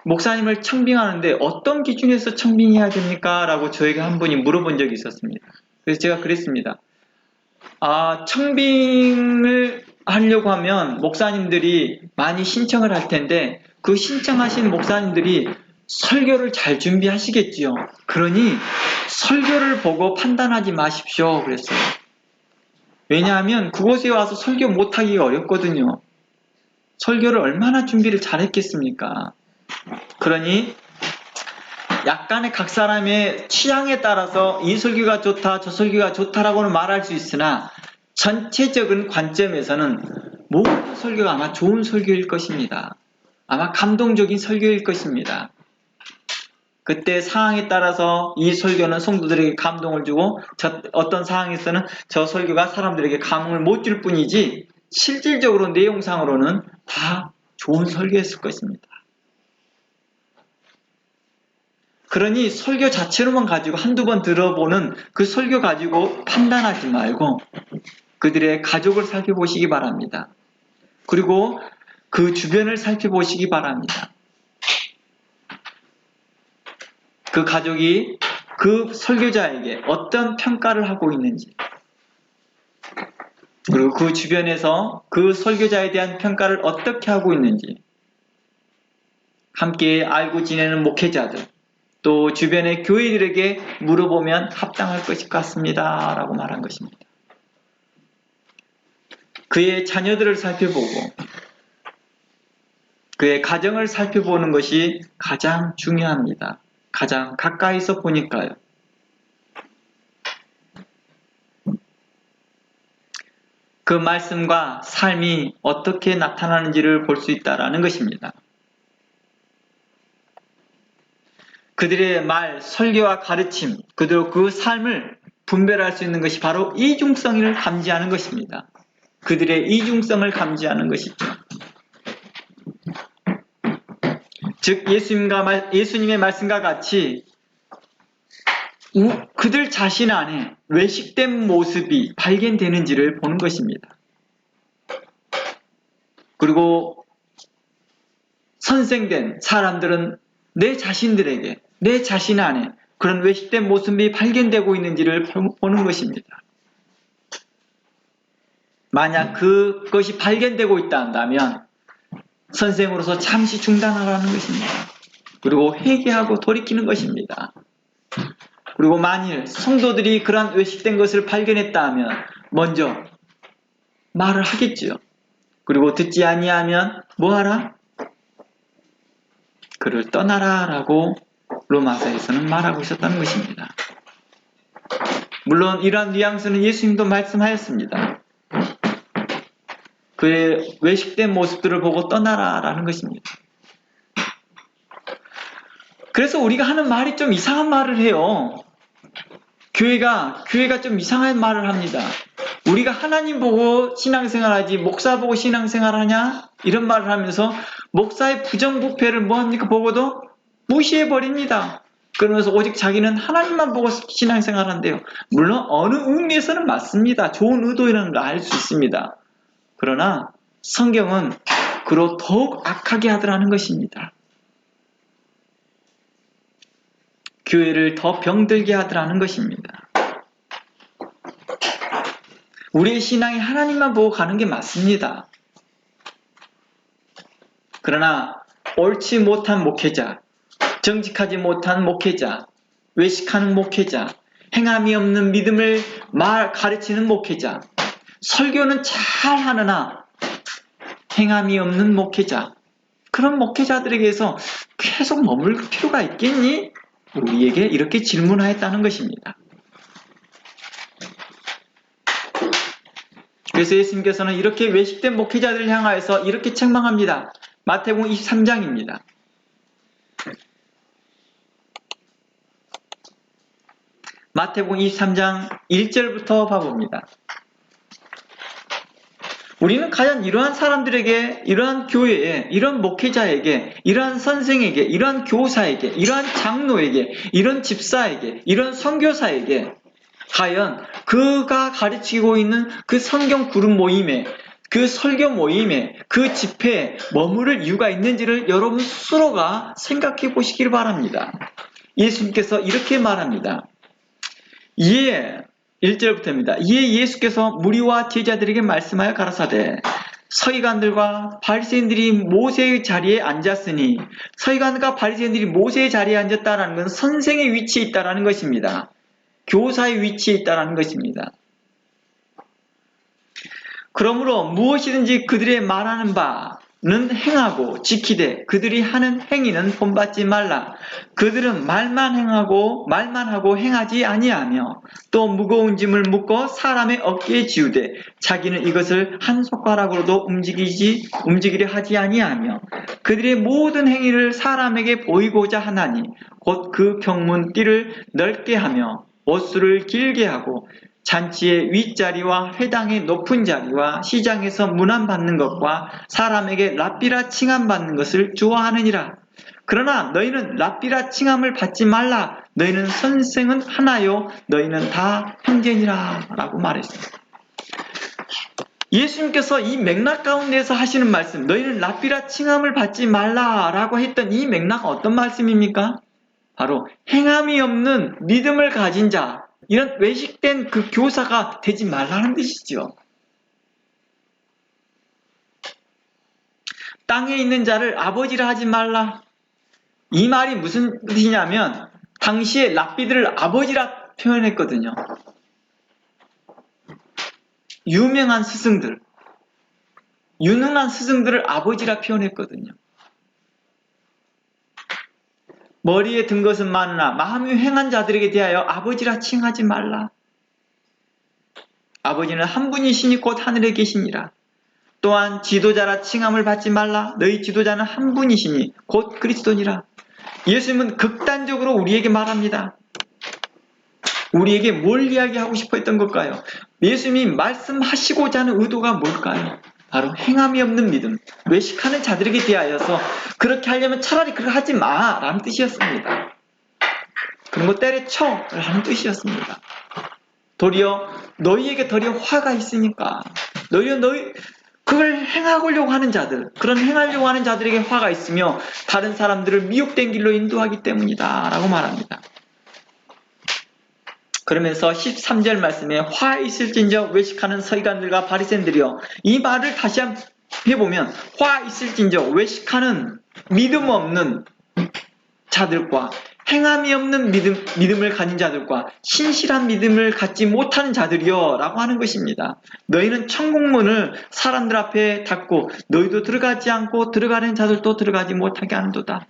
목사님을 청빙하는데 어떤 기준에서 청빙해야 됩니까? 라고 저에게 한 분이 물어본 적이 있었습니다. 그래서 제가 그랬습니다. 청빙을 하려고 하면 목사님들이 많이 신청을 할 텐데 그 신청하신 목사님들이 설교를 잘 준비하시겠지요. 그러니 설교를 보고 판단하지 마십시오. 그랬어요. 왜냐하면 그곳에 와서 설교 못하기가 어렵거든요. 설교를 얼마나 준비를 잘했겠습니까? 그러니 약간의 각 사람의 취향에 따라서 이 설교가 좋다, 저 설교가 좋다라고는 말할 수 있으나 전체적인 관점에서는 모든 설교가 아마 좋은 설교일 것입니다. 아마 감동적인 설교일 것입니다. 그때 상황에 따라서 이 설교는 성도들에게 감동을 주고 어떤 상황에서는 저 설교가 사람들에게 감흥을 못 줄 뿐이지 실질적으로 내용상으로는 다 좋은 설교였을 것입니다. 그러니 설교 자체로만 가지고 한두 번 들어보는 그 설교 가지고 판단하지 말고 그들의 가족을 살펴보시기 바랍니다. 그리고 그 주변을 살펴보시기 바랍니다. 그 가족이 그 설교자에게 어떤 평가를 하고 있는지, 그리고 그 주변에서 그 설교자에 대한 평가를 어떻게 하고 있는지, 함께 알고 지내는 목회자들, 또 주변의 교회들에게 물어보면 합당할 것 같습니다. 라고 말한 것입니다. 그의 자녀들을 살펴보고 그의 가정을 살펴보는 것이 가장 중요합니다. 가장 가까이서 보니까요. 그 말씀과 삶이 어떻게 나타나는지를 볼 수 있다는 것입니다. 그들의 말, 설교와 가르침, 그리고 그 삶을 분별할 수 있는 것이 바로 이중성을 감지하는 것입니다. 그들의 이중성을 감지하는 것이죠. 즉 예수님의 말씀과 같이 그들 자신 안에 외식된 모습이 발견되는지를 보는 것입니다. 그리고 선생된 사람들은 내 자신들에게, 내 자신 안에 그런 외식된 모습이 발견되고 있는지를 보는 것입니다. 만약 그것이 발견되고 있다 한다면 선생으로서 잠시 중단하라는 것입니다. 그리고 회개하고 돌이키는 것입니다. 그리고 만일 성도들이 그러한 외식된 것을 발견했다 하면 먼저 말을 하겠지요. 그리고 듣지 아니하면 뭐하라? 그를 떠나라 라고 로마서에서는 말하고 있었다는 것입니다. 물론 이러한 뉘앙스는 예수님도 말씀하였습니다. 그의 외식된 모습들을 보고 떠나라 라는 것입니다. 그래서 우리가 하는 말이 좀 이상한 말을 해요. 교회가 좀 이상한 말을 합니다. 우리가 하나님 보고 신앙생활하지 목사 보고 신앙생활하냐? 이런 말을 하면서 목사의 부정부패를 뭐합니까? 보고도 무시해버립니다. 그러면서 오직 자기는 하나님만 보고 신앙생활한대요. 물론 어느 의미에서는 맞습니다. 좋은 의도라는 걸 알 수 있습니다. 그러나 성경은 그로 더욱 악하게 하더라는 것입니다. 교회를 더 병들게 하더라는 것입니다. 우리의 신앙이 하나님만 보고 가는 게 맞습니다. 그러나 옳지 못한 목회자, 정직하지 못한 목회자, 외식하는 목회자, 행함이 없는 믿음을 가르치는 목회자, 설교는 잘 하느나 행함이 없는 목회자, 그런 목회자들에게서 계속 머물 필요가 있겠니? 우리에게 이렇게 질문하였다는 것입니다. 그래서 예수님께서는 이렇게 외식된 목회자들을 향하여서 이렇게 책망합니다. 마태복음 23장입니다. 마태복음 23장 1절부터 봐봅니다. 우리는 과연 이러한 사람들에게, 이러한 교회에, 이러한 목회자에게, 이러한 선생에게, 이러한 교사에게, 이러한 장로에게, 이런 집사에게, 이런 선교사에게 과연 그가 가르치고 있는 그 성경 그룹 모임에, 그 설교 모임에, 그 집회에 머무를 이유가 있는지를 여러분 스스로가 생각해 보시길 바랍니다. 예수님께서 이렇게 말합니다. 이에 1절부터입니다. 이에 예수께서 무리와 제자들에게 말씀하여 가라사대 서기관들과 바리새인들이 모세의 자리에 앉았으니, 서기관과 바리새인들이 모세의 자리에 앉았다는 것은 선생의 위치에 있다는 것입니다. 교사의 위치에 있다는 것입니다. 그러므로 무엇이든지 그들의 말하는 바는 행하고 지키되 그들이 하는 행위는 본받지 말라. 그들은 말만 하고 행하지 아니하며 또 무거운 짐을 묶어 사람의 어깨에 지우되 자기는 이것을 한 손가락으로도 움직이려 하지 아니하며 그들의 모든 행위를 사람에게 보이고자 하나니 곧 그 경문 띠를 넓게 하며 옷수를 길게 하고 잔치의 윗자리와 회당의 높은 자리와 시장에서 문안받는 것과 사람에게 랍비라 칭함받는 것을 좋아하느니라. 그러나 너희는 랍비라 칭함을 받지 말라. 너희는 선생은 하나요 너희는 다 형제니라 라고 말했습니다. 예수님께서 이 맥락 가운데서 하시는 말씀, 너희는 랍비라 칭함을 받지 말라 라고 했던 이 맥락은 어떤 말씀입니까? 바로 행함이 없는 믿음을 가진 자, 이런 외식된 그 교사가 되지 말라는 뜻이죠. 땅에 있는 자를 아버지라 하지 말라. 이 말이 무슨 뜻이냐면 당시에 랍비들을 아버지라 표현했거든요. 유명한 스승들, 유능한 스승들을 아버지라 표현했거든요. 머리에 든 것은 많으나 마음이 횡한 자들에게 대하여 아버지라 칭하지 말라. 아버지는 한 분이시니 곧 하늘에 계시니라. 또한 지도자라 칭함을 받지 말라. 너희 지도자는 한 분이시니 곧 그리스도니라. 예수님은 극단적으로 우리에게 말합니다. 우리에게 뭘 이야기하고 싶어 했던 걸까요? 예수님이 말씀하시고자 하는 의도가 뭘까요? 바로 행함이 없는 믿음, 외식하는 자들에게 대하여서 그렇게 하려면 차라리 그렇게 하지 마 라는 뜻이었습니다. 그런 거 때려쳐 라는 뜻이었습니다. 도리어 너희에게 도리어 화가 있으니까 그걸 행하려고 하는 자들, 그런 행하려고 하는 자들에게 화가 있으며 다른 사람들을 미혹된 길로 인도하기 때문이다 라고 말합니다. 그러면서 13절 말씀에 화 있을진저 외식하는 서기관들과 바리새인들이여, 이 말을 다시 한번 해보면 화 있을진저 외식하는 믿음 없는 자들과 행함이 없는 믿음을 가진 자들과 신실한 믿음을 갖지 못하는 자들이여 라고 하는 것입니다. 너희는 천국문을 사람들 앞에 닫고 너희도 들어가지 않고 들어가는 자들도 들어가지 못하게 하는도다.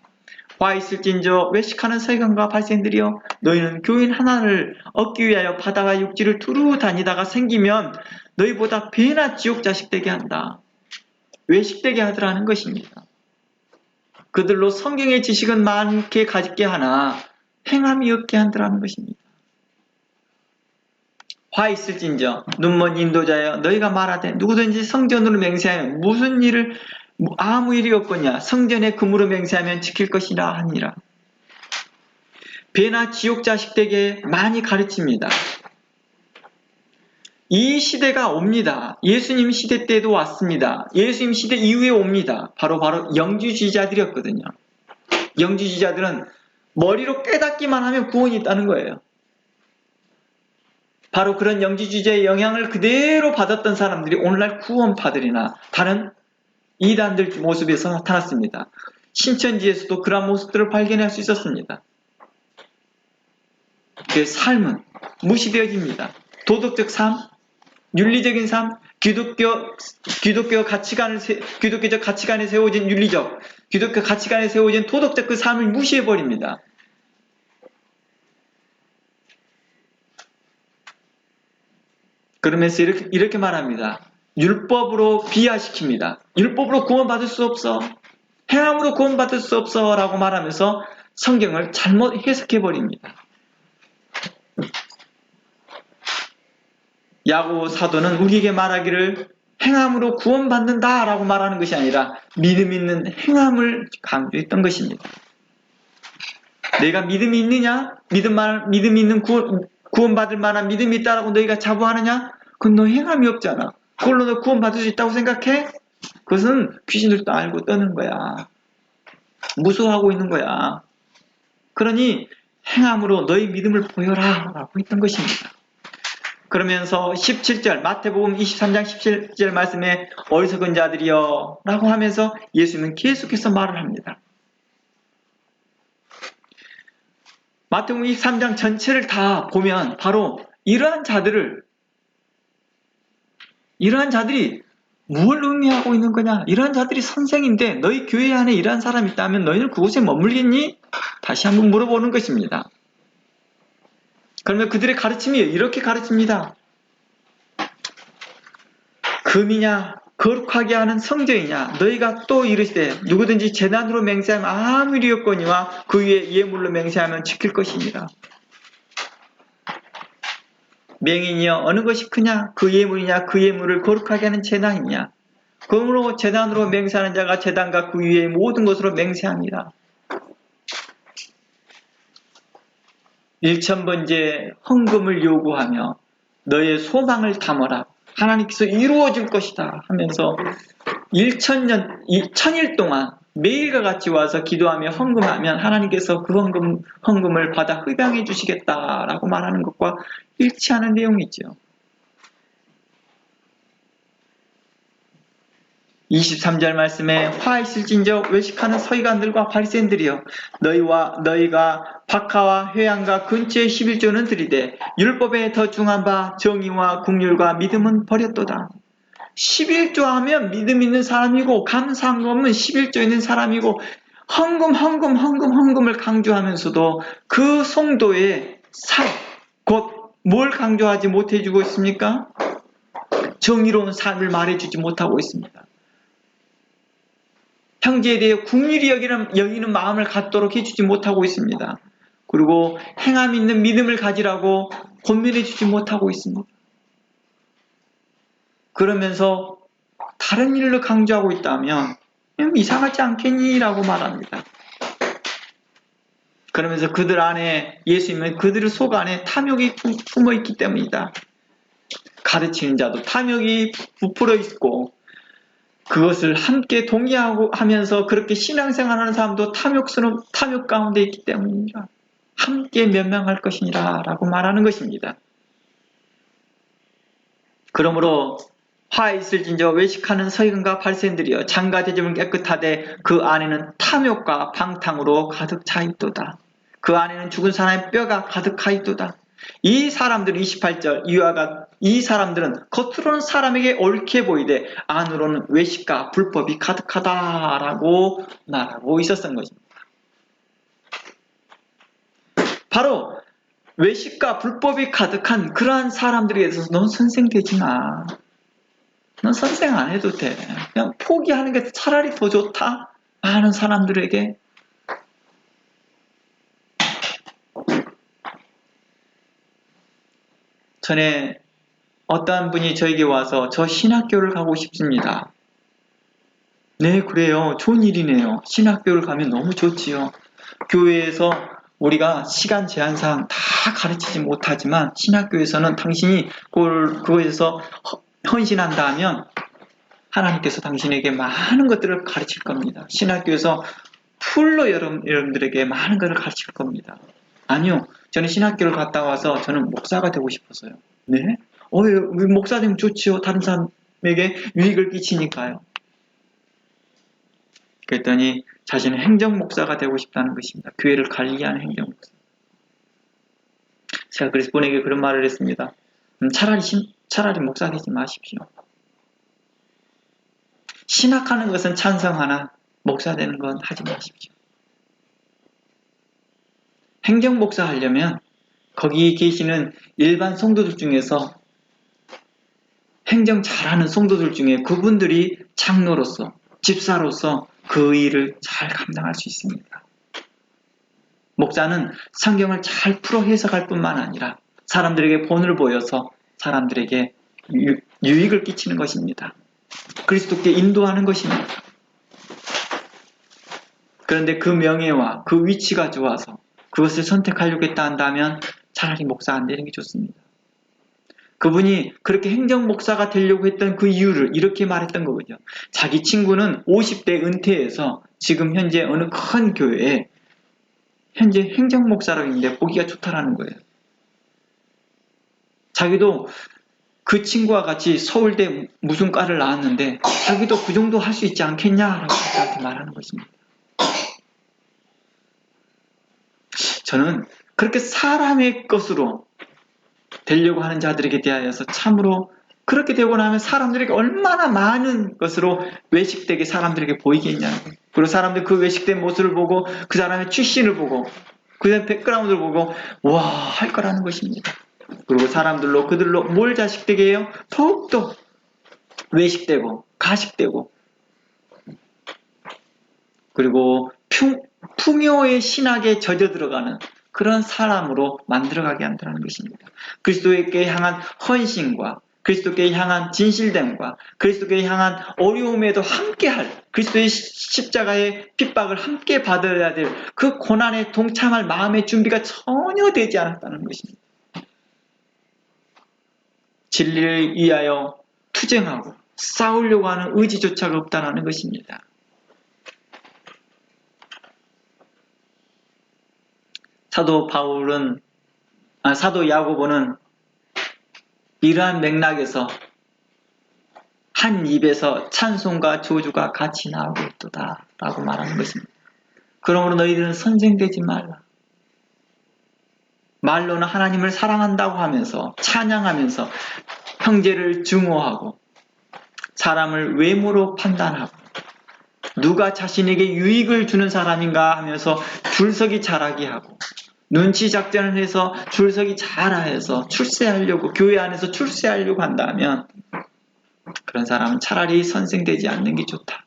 화 있을진저 외식하는 서기관과 바리새인들이여, 너희는 교인 하나를 얻기 위하여 바다와 육지를 두루 다니다가 생기면 너희보다 배나 지옥 자식 되게 한다. 외식되게 하더라는 것입니다. 그들로 성경의 지식은 많게 가지게 하나 행함이 없게 한다는 것입니다. 화 있을진저 눈먼 인도자여, 너희가 말하되 누구든지 성전으로 맹세하면 무슨 일을 아무 일이 없거냐, 성전에 금으로 맹세하면 지킬 것이라 하니라. 배나 지옥 자식 되게 많이 가르칩니다. 이 시대가 옵니다. 예수님 시대 때도 왔습니다. 예수님 시대 이후에 옵니다. 바로 영주주의자들이었거든요. 영주주의자들은 머리로 깨닫기만 하면 구원이 있다는 거예요. 바로 그런 영주주의자의 영향을 그대로 받았던 사람들이 오늘날 구원파들이나 다른 이단들 모습에서 나타났습니다. 신천지에서도 그런 모습들을 발견할 수 있었습니다. 그 삶은 무시되어집니다. 도덕적 삶, 윤리적인 삶, 기독교적 가치관에 세워진 기독교 가치관에 세워진 도덕적 그 삶을 무시해버립니다. 그러면서 이렇게 말합니다. 율법으로 비하시킵니다. 율법으로 구원받을 수 없어. 행함으로 구원받을 수 없어 라고 말하면서 성경을 잘못 해석해버립니다. 야고보 사도는 우리에게 말하기를 행함으로 구원받는다 라고 말하는 것이 아니라 믿음 있는 행함을 강조했던 것입니다. 내가 믿음이 있느냐? 믿음 있는 구원받을 만한 믿음이 있다라고 너희가 자부하느냐? 그건 너 행함이 없잖아. 그걸로 너 구원받을 수 있다고 생각해? 그것은 귀신들도 알고 떠는 거야. 무서워하고 있는 거야. 그러니 행함으로 너희 믿음을 보여라 라고 했던 것입니다. 그러면서 17절 마태복음 23장 17절 말씀에 어리석은 자들이여 라고 하면서 예수님은 계속해서 말을 합니다. 마태복음 23장 전체를 다 보면 바로 이러한 자들이 무엇을 의미하고 있는 거냐? 이러한 자들이 선생인데 너희 교회 안에 이러한 사람이 있다면 너희는 그곳에 머물겠니? 다시 한번 물어보는 것입니다. 그러면 그들의 가르침이 이렇게 가르칩니다. 금이냐 거룩하게 하는 성전이냐 너희가 또 이르시되 누구든지 제단으로 맹세하면 아무 일이 없거니와 그 위에 예물로 맹세하면 지킬 것이니라. 맹인이여 어느 것이 크냐 그 예물이냐 그 예물을 거룩하게 하는 제단이냐 그러므로 제단으로 맹세하는 자가 제단과 그 위에 모든 것으로 맹세합니다. 1000번째 헌금을 요구하며 너의 소망을 담아라. 하나님께서 이루어질 것이다 하면서 1000일 동안 매일과 같이 와서 기도하며 헌금하면 하나님께서 그 헌금을 받아 흡양해 주시겠다라고 말하는 것과 일치하는 내용이죠. 23절 말씀에 화 있을진저 외식하는 서기관들과 바리새인들이여 너희가 박하와 회양과 근처의 11조는 들이되 율법에 더 중한 바 정의와 긍휼과 믿음은 버렸도다. 11조 하면 믿음 있는 사람이고 감사한금은 11조 있는 사람이고 헌금을 강조하면서도 그 성도의 삶, 곧 뭘 강조하지 못해주고 있습니까? 정의로운 삶을 말해주지 못하고 있습니다. 형제에 대해 긍휼히 여기는 마음을 갖도록 해주지 못하고 있습니다. 그리고 행함 있는 믿음을 가지라고 권면해주지 못하고 있습니다. 그러면서 다른 일로 강조하고 있다면 이상하지 않겠니? 라고 말합니다. 그러면서 그들 안에 예수님은 그들의 속 안에 탐욕이 품어있기 때문이다. 가르치는 자도 탐욕이 부풀어 있고 그것을 함께 동의하고 하면서 그렇게 신앙생활하는 사람도 탐욕 가운데 있기 때문이라. 함께 면명할 것이니라 라고 말하는 것입니다. 그러므로 화 있을진저 외식하는 서기관과 바리새인들이여 장과 대접은 깨끗하되 그 안에는 탐욕과 방탕으로 가득 차 있도다. 그 안에는 죽은 사람의 뼈가 가득하 있도다. 이 사람들은 28절 이 사람들은 겉으로는 사람에게 옳게 보이되 안으로는 외식과 불법이 가득하다라고 말하고 있었던 것입니다. 바로 외식과 불법이 가득한 그러한 사람들에 대해서 넌 선생 되지 마. 넌 선생 안 해도 돼. 그냥 포기하는 게 차라리 더 좋다 하는 사람들에게 전에 어떠한 분이 저에게 와서 저 신학교를 가고 싶습니다. 네, 그래요. 좋은 일이네요. 신학교를 가면 너무 좋지요. 교회에서 우리가 시간 제한상 다 가르치지 못하지만 신학교에서는 당신이 그거에서 헌신한다 하면 하나님께서 당신에게 많은 것들을 가르칠 겁니다. 신학교에서 풀로 여러분들에게 많은 것을 가르칠 겁니다. 아니요. 저는 신학교를 갔다 와서 저는 목사가 되고 싶었어요. 네? 왜 목사 되면 좋지요. 다른 사람에게 유익을 끼치니까요. 그랬더니 자신은 행정목사가 되고 싶다는 것입니다. 교회를 관리하는 행정목사. 제가 그래서 본에게 그런 말을 했습니다. 차라리 목사 되지 마십시오. 신학하는 것은 찬성하나 목사 되는 건 하지 마십시오. 행정목사 하려면 거기 계시는 일반 성도들 중에서 행정 잘하는 성도들 중에 그분들이 장로로서 집사로서 그 일을 잘 감당할 수 있습니다. 목사는 성경을 잘 풀어 해석할 뿐만 아니라 사람들에게 본을 보여서 사람들에게 유익을 끼치는 것입니다. 그리스도께 인도하는 것입니다. 그런데 그 명예와 그 위치가 좋아서 그것을 선택하려고 했다 한다면 차라리 목사 안 되는 게 좋습니다. 그분이 그렇게 행정 목사가 되려고 했던 그 이유를 이렇게 말했던 거거든요. 자기 친구는 50대 은퇴해서 지금 현재 어느 큰 교회에 현재 행정 목사라고 있는데 보기가 좋다라는 거예요. 자기도 그 친구와 같이 서울대 무슨 과를 나왔는데 자기도 그 정도 할 수 있지 않겠냐라고 저한테 말하는 것입니다. 저는 그렇게 사람의 것으로 되려고 하는 자들에게 대하여서 참으로 그렇게 되고 나면 사람들에게 얼마나 많은 것으로 외식되게 사람들에게 보이겠냐는 거예요. 그리고 사람들이 그 외식된 모습을 보고 그 사람의 출신을 보고 그 사람의 백그라운드를 보고 와 할 거라는 것입니다. 그리고 사람들로 그들로 뭘 자식되게 해요? 더욱더 외식되고 가식되고 그리고 풍요의 신학에 젖어 들어가는 그런 사람으로 만들어가게 한다는 것입니다. 그리스도께 향한 헌신과 그리스도께 향한 진실됨과 그리스도께 향한 어려움에도 함께할 그리스도의 십자가의 핍박을 함께 받아야 될 그 고난에 동참할 마음의 준비가 전혀 되지 않았다는 것입니다. 진리를 위하여 투쟁하고 싸우려고 하는 의지조차가 없다는 것입니다. 사도 야고보는 이러한 맥락에서 한 입에서 찬송과 저주가 같이 나오고 있도다 라고 말하는 것입니다. 그러므로 너희들은 선생되지 말라. 말로는 하나님을 사랑한다고 하면서 찬양하면서 형제를 증오하고 사람을 외모로 판단하고 누가 자신에게 유익을 주는 사람인가 하면서 줄서기 잘하게 하고 눈치 작전을 해서 줄서기 잘해서 출세하려고 교회 안에서 출세하려고 한다면 그런 사람은 차라리 선생되지 않는 게 좋다.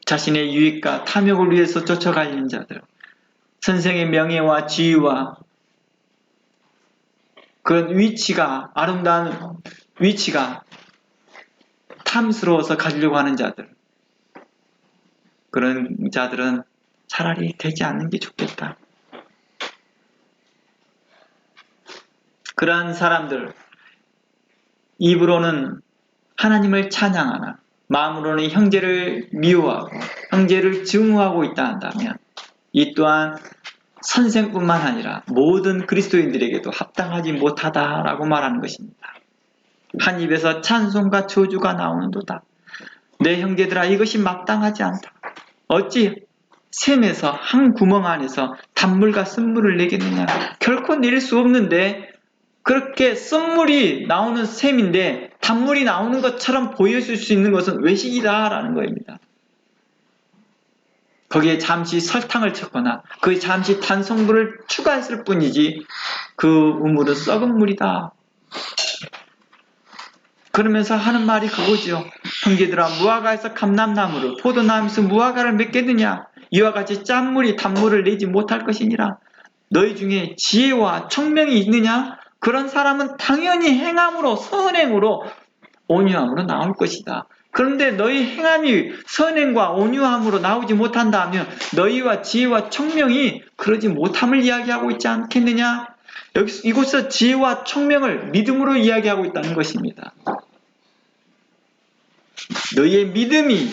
자신의 유익과 탐욕을 위해서 쫓아가는 자들 선생의 명예와 지위와 그런 위치가 아름다운 위치가 탐스러워서 가지려고 하는 자들 그런 자들은 차라리 되지 않는 게 좋겠다. 그러한 사람들 입으로는 하나님을 찬양하나 마음으로는 형제를 미워하고 형제를 증오하고 있다 한다면 이 또한 선생뿐만 아니라 모든 그리스도인들에게도 합당하지 못하다라고 말하는 것입니다. 한 입에서 찬송과 저주가 나오는도다. 내 형제들아 이것이 마땅하지 않다. 어찌 샘에서 한 구멍 안에서 단물과 쓴물을 내겠느냐. 결코 낼 수 없는데 그렇게 쓴물이 나오는 샘인데 단물이 나오는 것처럼 보여줄 수 있는 것은 외식이다라는 거입니다. 거기에 잠시 설탕을 쳤거나 거기에 잠시 탄성물을 추가했을 뿐이지 그 우물은 썩은 물이다. 그러면서 하는 말이 그거죠. 형제들아 무화과에서 감람나무를 포도나무에서 무화과를 맺겠느냐. 이와 같이 짠물이 단물을 내지 못할 것이니라. 너희 중에 지혜와 청명이 있느냐? 그런 사람은 당연히 행함으로 선행으로 온유함으로 나올 것이다. 그런데 너희 행함이 선행과 온유함으로 나오지 못한다 하면 너희와 지혜와 청명이 그러지 못함을 이야기하고 있지 않겠느냐? 이곳에서 지혜와 청명을 믿음으로 이야기하고 있다는 것입니다. 너희의 믿음이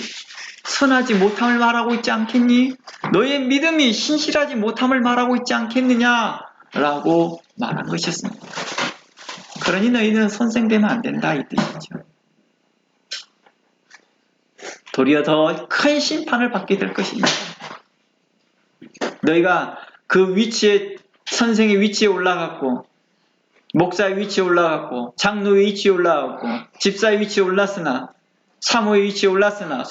선하지 못함을 말하고 있지 않겠니? 너희의 믿음이 신실하지 못함을 말하고 있지 않겠느냐? 라고 말한 것이었습니다. 그러니 너희는 선생되면 안 된다 이 뜻이죠. 도리어 더 큰 심판을 받게 될 것입니다. 너희가 그 위치에 선생의 위치에 올라갔고 목사의 위치에 올라갔고 장로의 위치에 올라갔고 집사의 위치에 올랐으나 사모의 위치에 올랐으나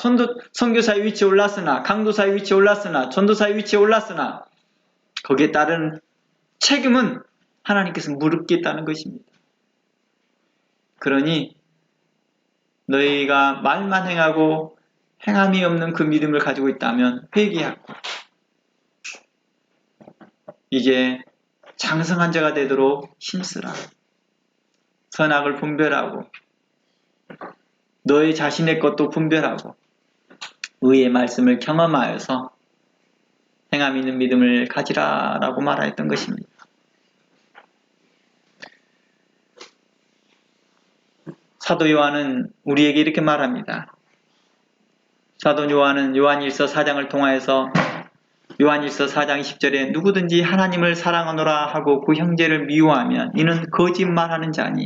선교사의 위치에 올랐으나 강도사의 위치에 올랐으나 전도사의 위치에 올랐으나 거기에 따른 책임은 하나님께서 물으겠다는 것입니다. 그러니 너희가 말만 행하고 행함이 없는 그 믿음을 가지고 있다면 회개하고 이제 장성한 자가 되도록 힘쓰라. 선악을 분별하고 너희 자신의 것도 분별하고 의의 말씀을 경험하여서 행함 있는 믿음을 가지라라고 말하였던 것입니다. 사도 요한은 우리에게 이렇게 말합니다. 사도 요한은 요한일서 4장을 통하여서 요한일서 4장 10절에 누구든지 하나님을 사랑하노라 하고 그 형제를 미워하면 이는 거짓말하는 자니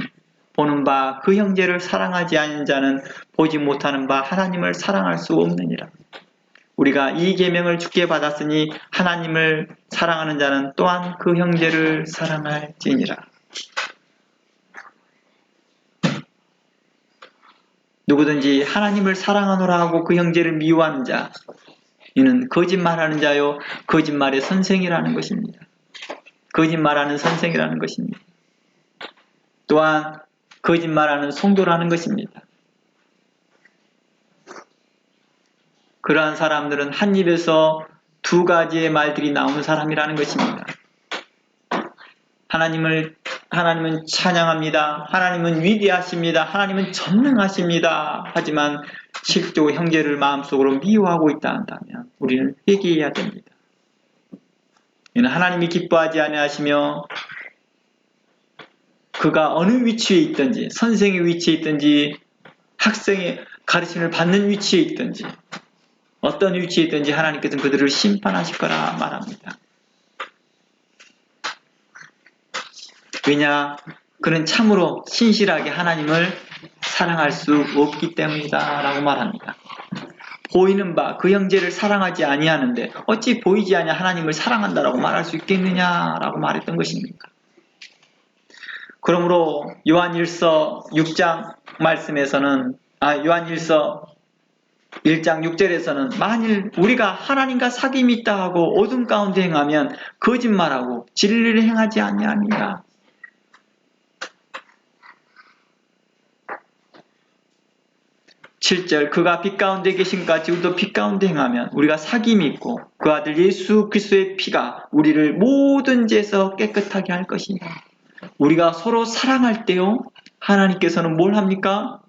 보는 바 그 형제를 사랑하지 않는 자는 보지 못하는 바 하나님을 사랑할 수 없느니라. 우리가 이 계명을 주께 받았으니 하나님을 사랑하는 자는 또한 그 형제를 사랑할지니라. 누구든지 하나님을 사랑하노라 하고 그 형제를 미워하는 자, 이는 거짓말하는 자요 거짓말의 선생이라는 것입니다. 거짓말하는 선생이라는 것입니다. 또한 거짓말하는 성도라는 것입니다. 그러한 사람들은 한 입에서 두 가지의 말들이 나오는 사람이라는 것입니다. 하나님은 찬양합니다. 하나님은 위대하십니다. 하나님은 전능하십니다. 하지만 실제로 형제를 마음속으로 미워하고 있다 한다면 우리는 회개해야 됩니다. 이는 하나님이 기뻐하지 아니하시며 그가 어느 위치에 있든지 선생의 위치에 있든지 학생의 가르침을 받는 위치에 있든지 어떤 위치에 있든지 하나님께서는 그들을 심판하실 거라 말합니다. 왜냐? 그는 참으로 신실하게 하나님을 사랑할 수 없기 때문이다 라고 말합니다. 보이는 바 그 형제를 사랑하지 아니하는데 어찌 보이지 아니하 하나님을 사랑한다라고 말할 수 있겠느냐라고 말했던 것입니다. 그러므로 요한일서 6장 말씀에서는 요한일서 1장 6절에서는 만일 우리가 하나님과 사귐이 있다 하고 어둠 가운데 행하면 거짓말하고 진리를 행하지 아니하니라. 7절 그가 빛 가운데 계신 같이 우리도 빛 가운데 행하면 우리가 사귐이 있고 그 아들 예수 그리스도의 피가 우리를 모든 죄에서 깨끗하게 할 것이다. 우리가 서로 사랑할 때요 하나님께서는 뭘 합니까?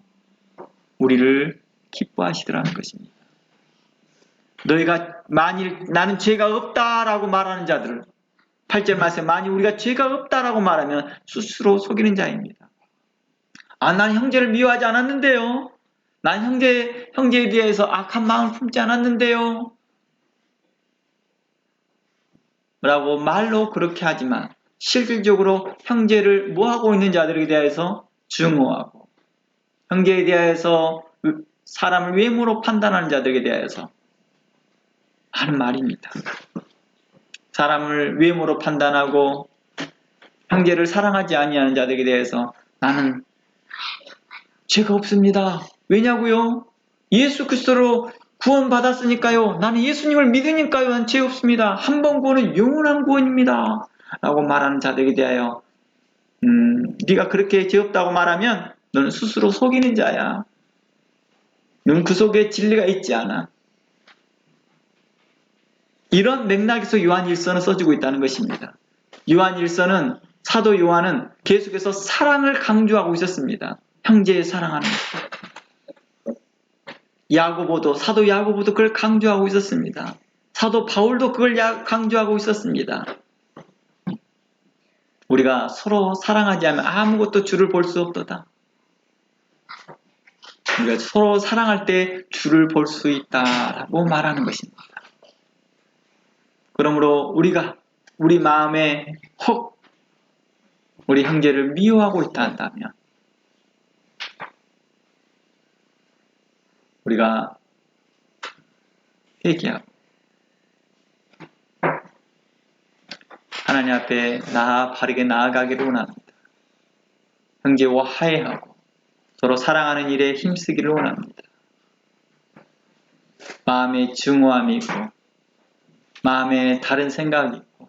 우리를 기뻐하시더라는 것입니다. 너희가 만일 나는 죄가 없다라고 말하는 자들 8절 말씀 만일 우리가 죄가 없다라고 말하면 스스로 속이는 자입니다. 난 형제를 미워하지 않았는데요. 난 형제에 대해서 악한 마음을 품지 않았는데요. 라고 말로 그렇게 하지만 실질적으로 형제를 뭐하고 있는 자들에 대해서 증오하고 형제에 대해서 사람을 외모로 판단하는 자들에 대해서 하는 말입니다. 사람을 외모로 판단하고 형제를 사랑하지 아니하는 자들에 대해서 나는 죄가 없습니다. 왜냐고요? 예수 그리스도로 구원받았으니까요. 나는 예수님을 믿으니까요. 난 죄 없습니다. 한 번 구원은 영원한 구원입니다. 라고 말하는 자들에 대하여 네가 그렇게 죄 없다고 말하면 너는 스스로 속이는 자야. 너는 그 속에 진리가 있지 않아. 이런 맥락에서 요한일서는 써지고 있다는 것입니다. 요한일서는 사도 요한은 계속해서 사랑을 강조하고 있었습니다. 형제의 사랑하는 것. 사도 야고보도 그걸 강조하고 있었습니다. 사도 바울도 그걸 강조하고 있었습니다. 우리가 서로 사랑하지 않으면 아무것도 주를 볼 수 없도다. 우리가 서로 사랑할 때 주를 볼 수 있다라고 말하는 것입니다. 그러므로 우리가 우리 마음에 혹 우리 형제를 미워하고 있다 한다면 우리가 회개하고 하나님 앞에 바르게 나아가기를 원합니다. 형제와 화해하고 서로 사랑하는 일에 힘쓰기를 원합니다. 마음에 증오함이 있고 마음에 다른 생각이 있고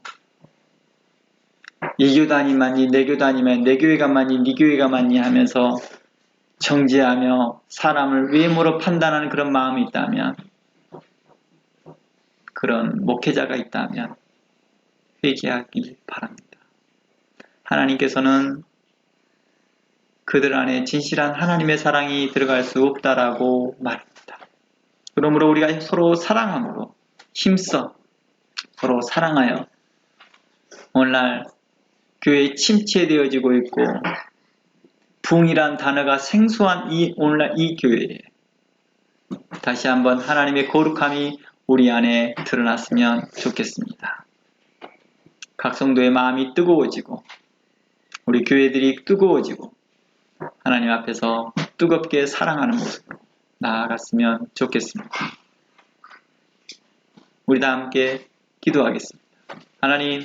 이 교단이 맞니 내 교단이 맞니 내 교회가 맞니 네 교회가 맞니 하면서 정죄하며 사람을 외모로 판단하는 그런 마음이 있다면 그런 목회자가 있다면 회개하기 바랍니다. 하나님께서는 그들 안에 진실한 하나님의 사랑이 들어갈 수 없다라고 말합니다. 그러므로 우리가 서로 사랑함으로 힘써 서로 사랑하여 오늘날 교회에 침체되어지고 있고 부흥이란 단어가 생소한 오늘날 이 교회에 다시 한번 하나님의 거룩함이 우리 안에 드러났으면 좋겠습니다. 각 성도의 마음이 뜨거워지고 우리 교회들이 뜨거워지고 하나님 앞에서 뜨겁게 사랑하는 모습으로 나아갔으면 좋겠습니다. 우리 다 함께 기도하겠습니다. 하나님,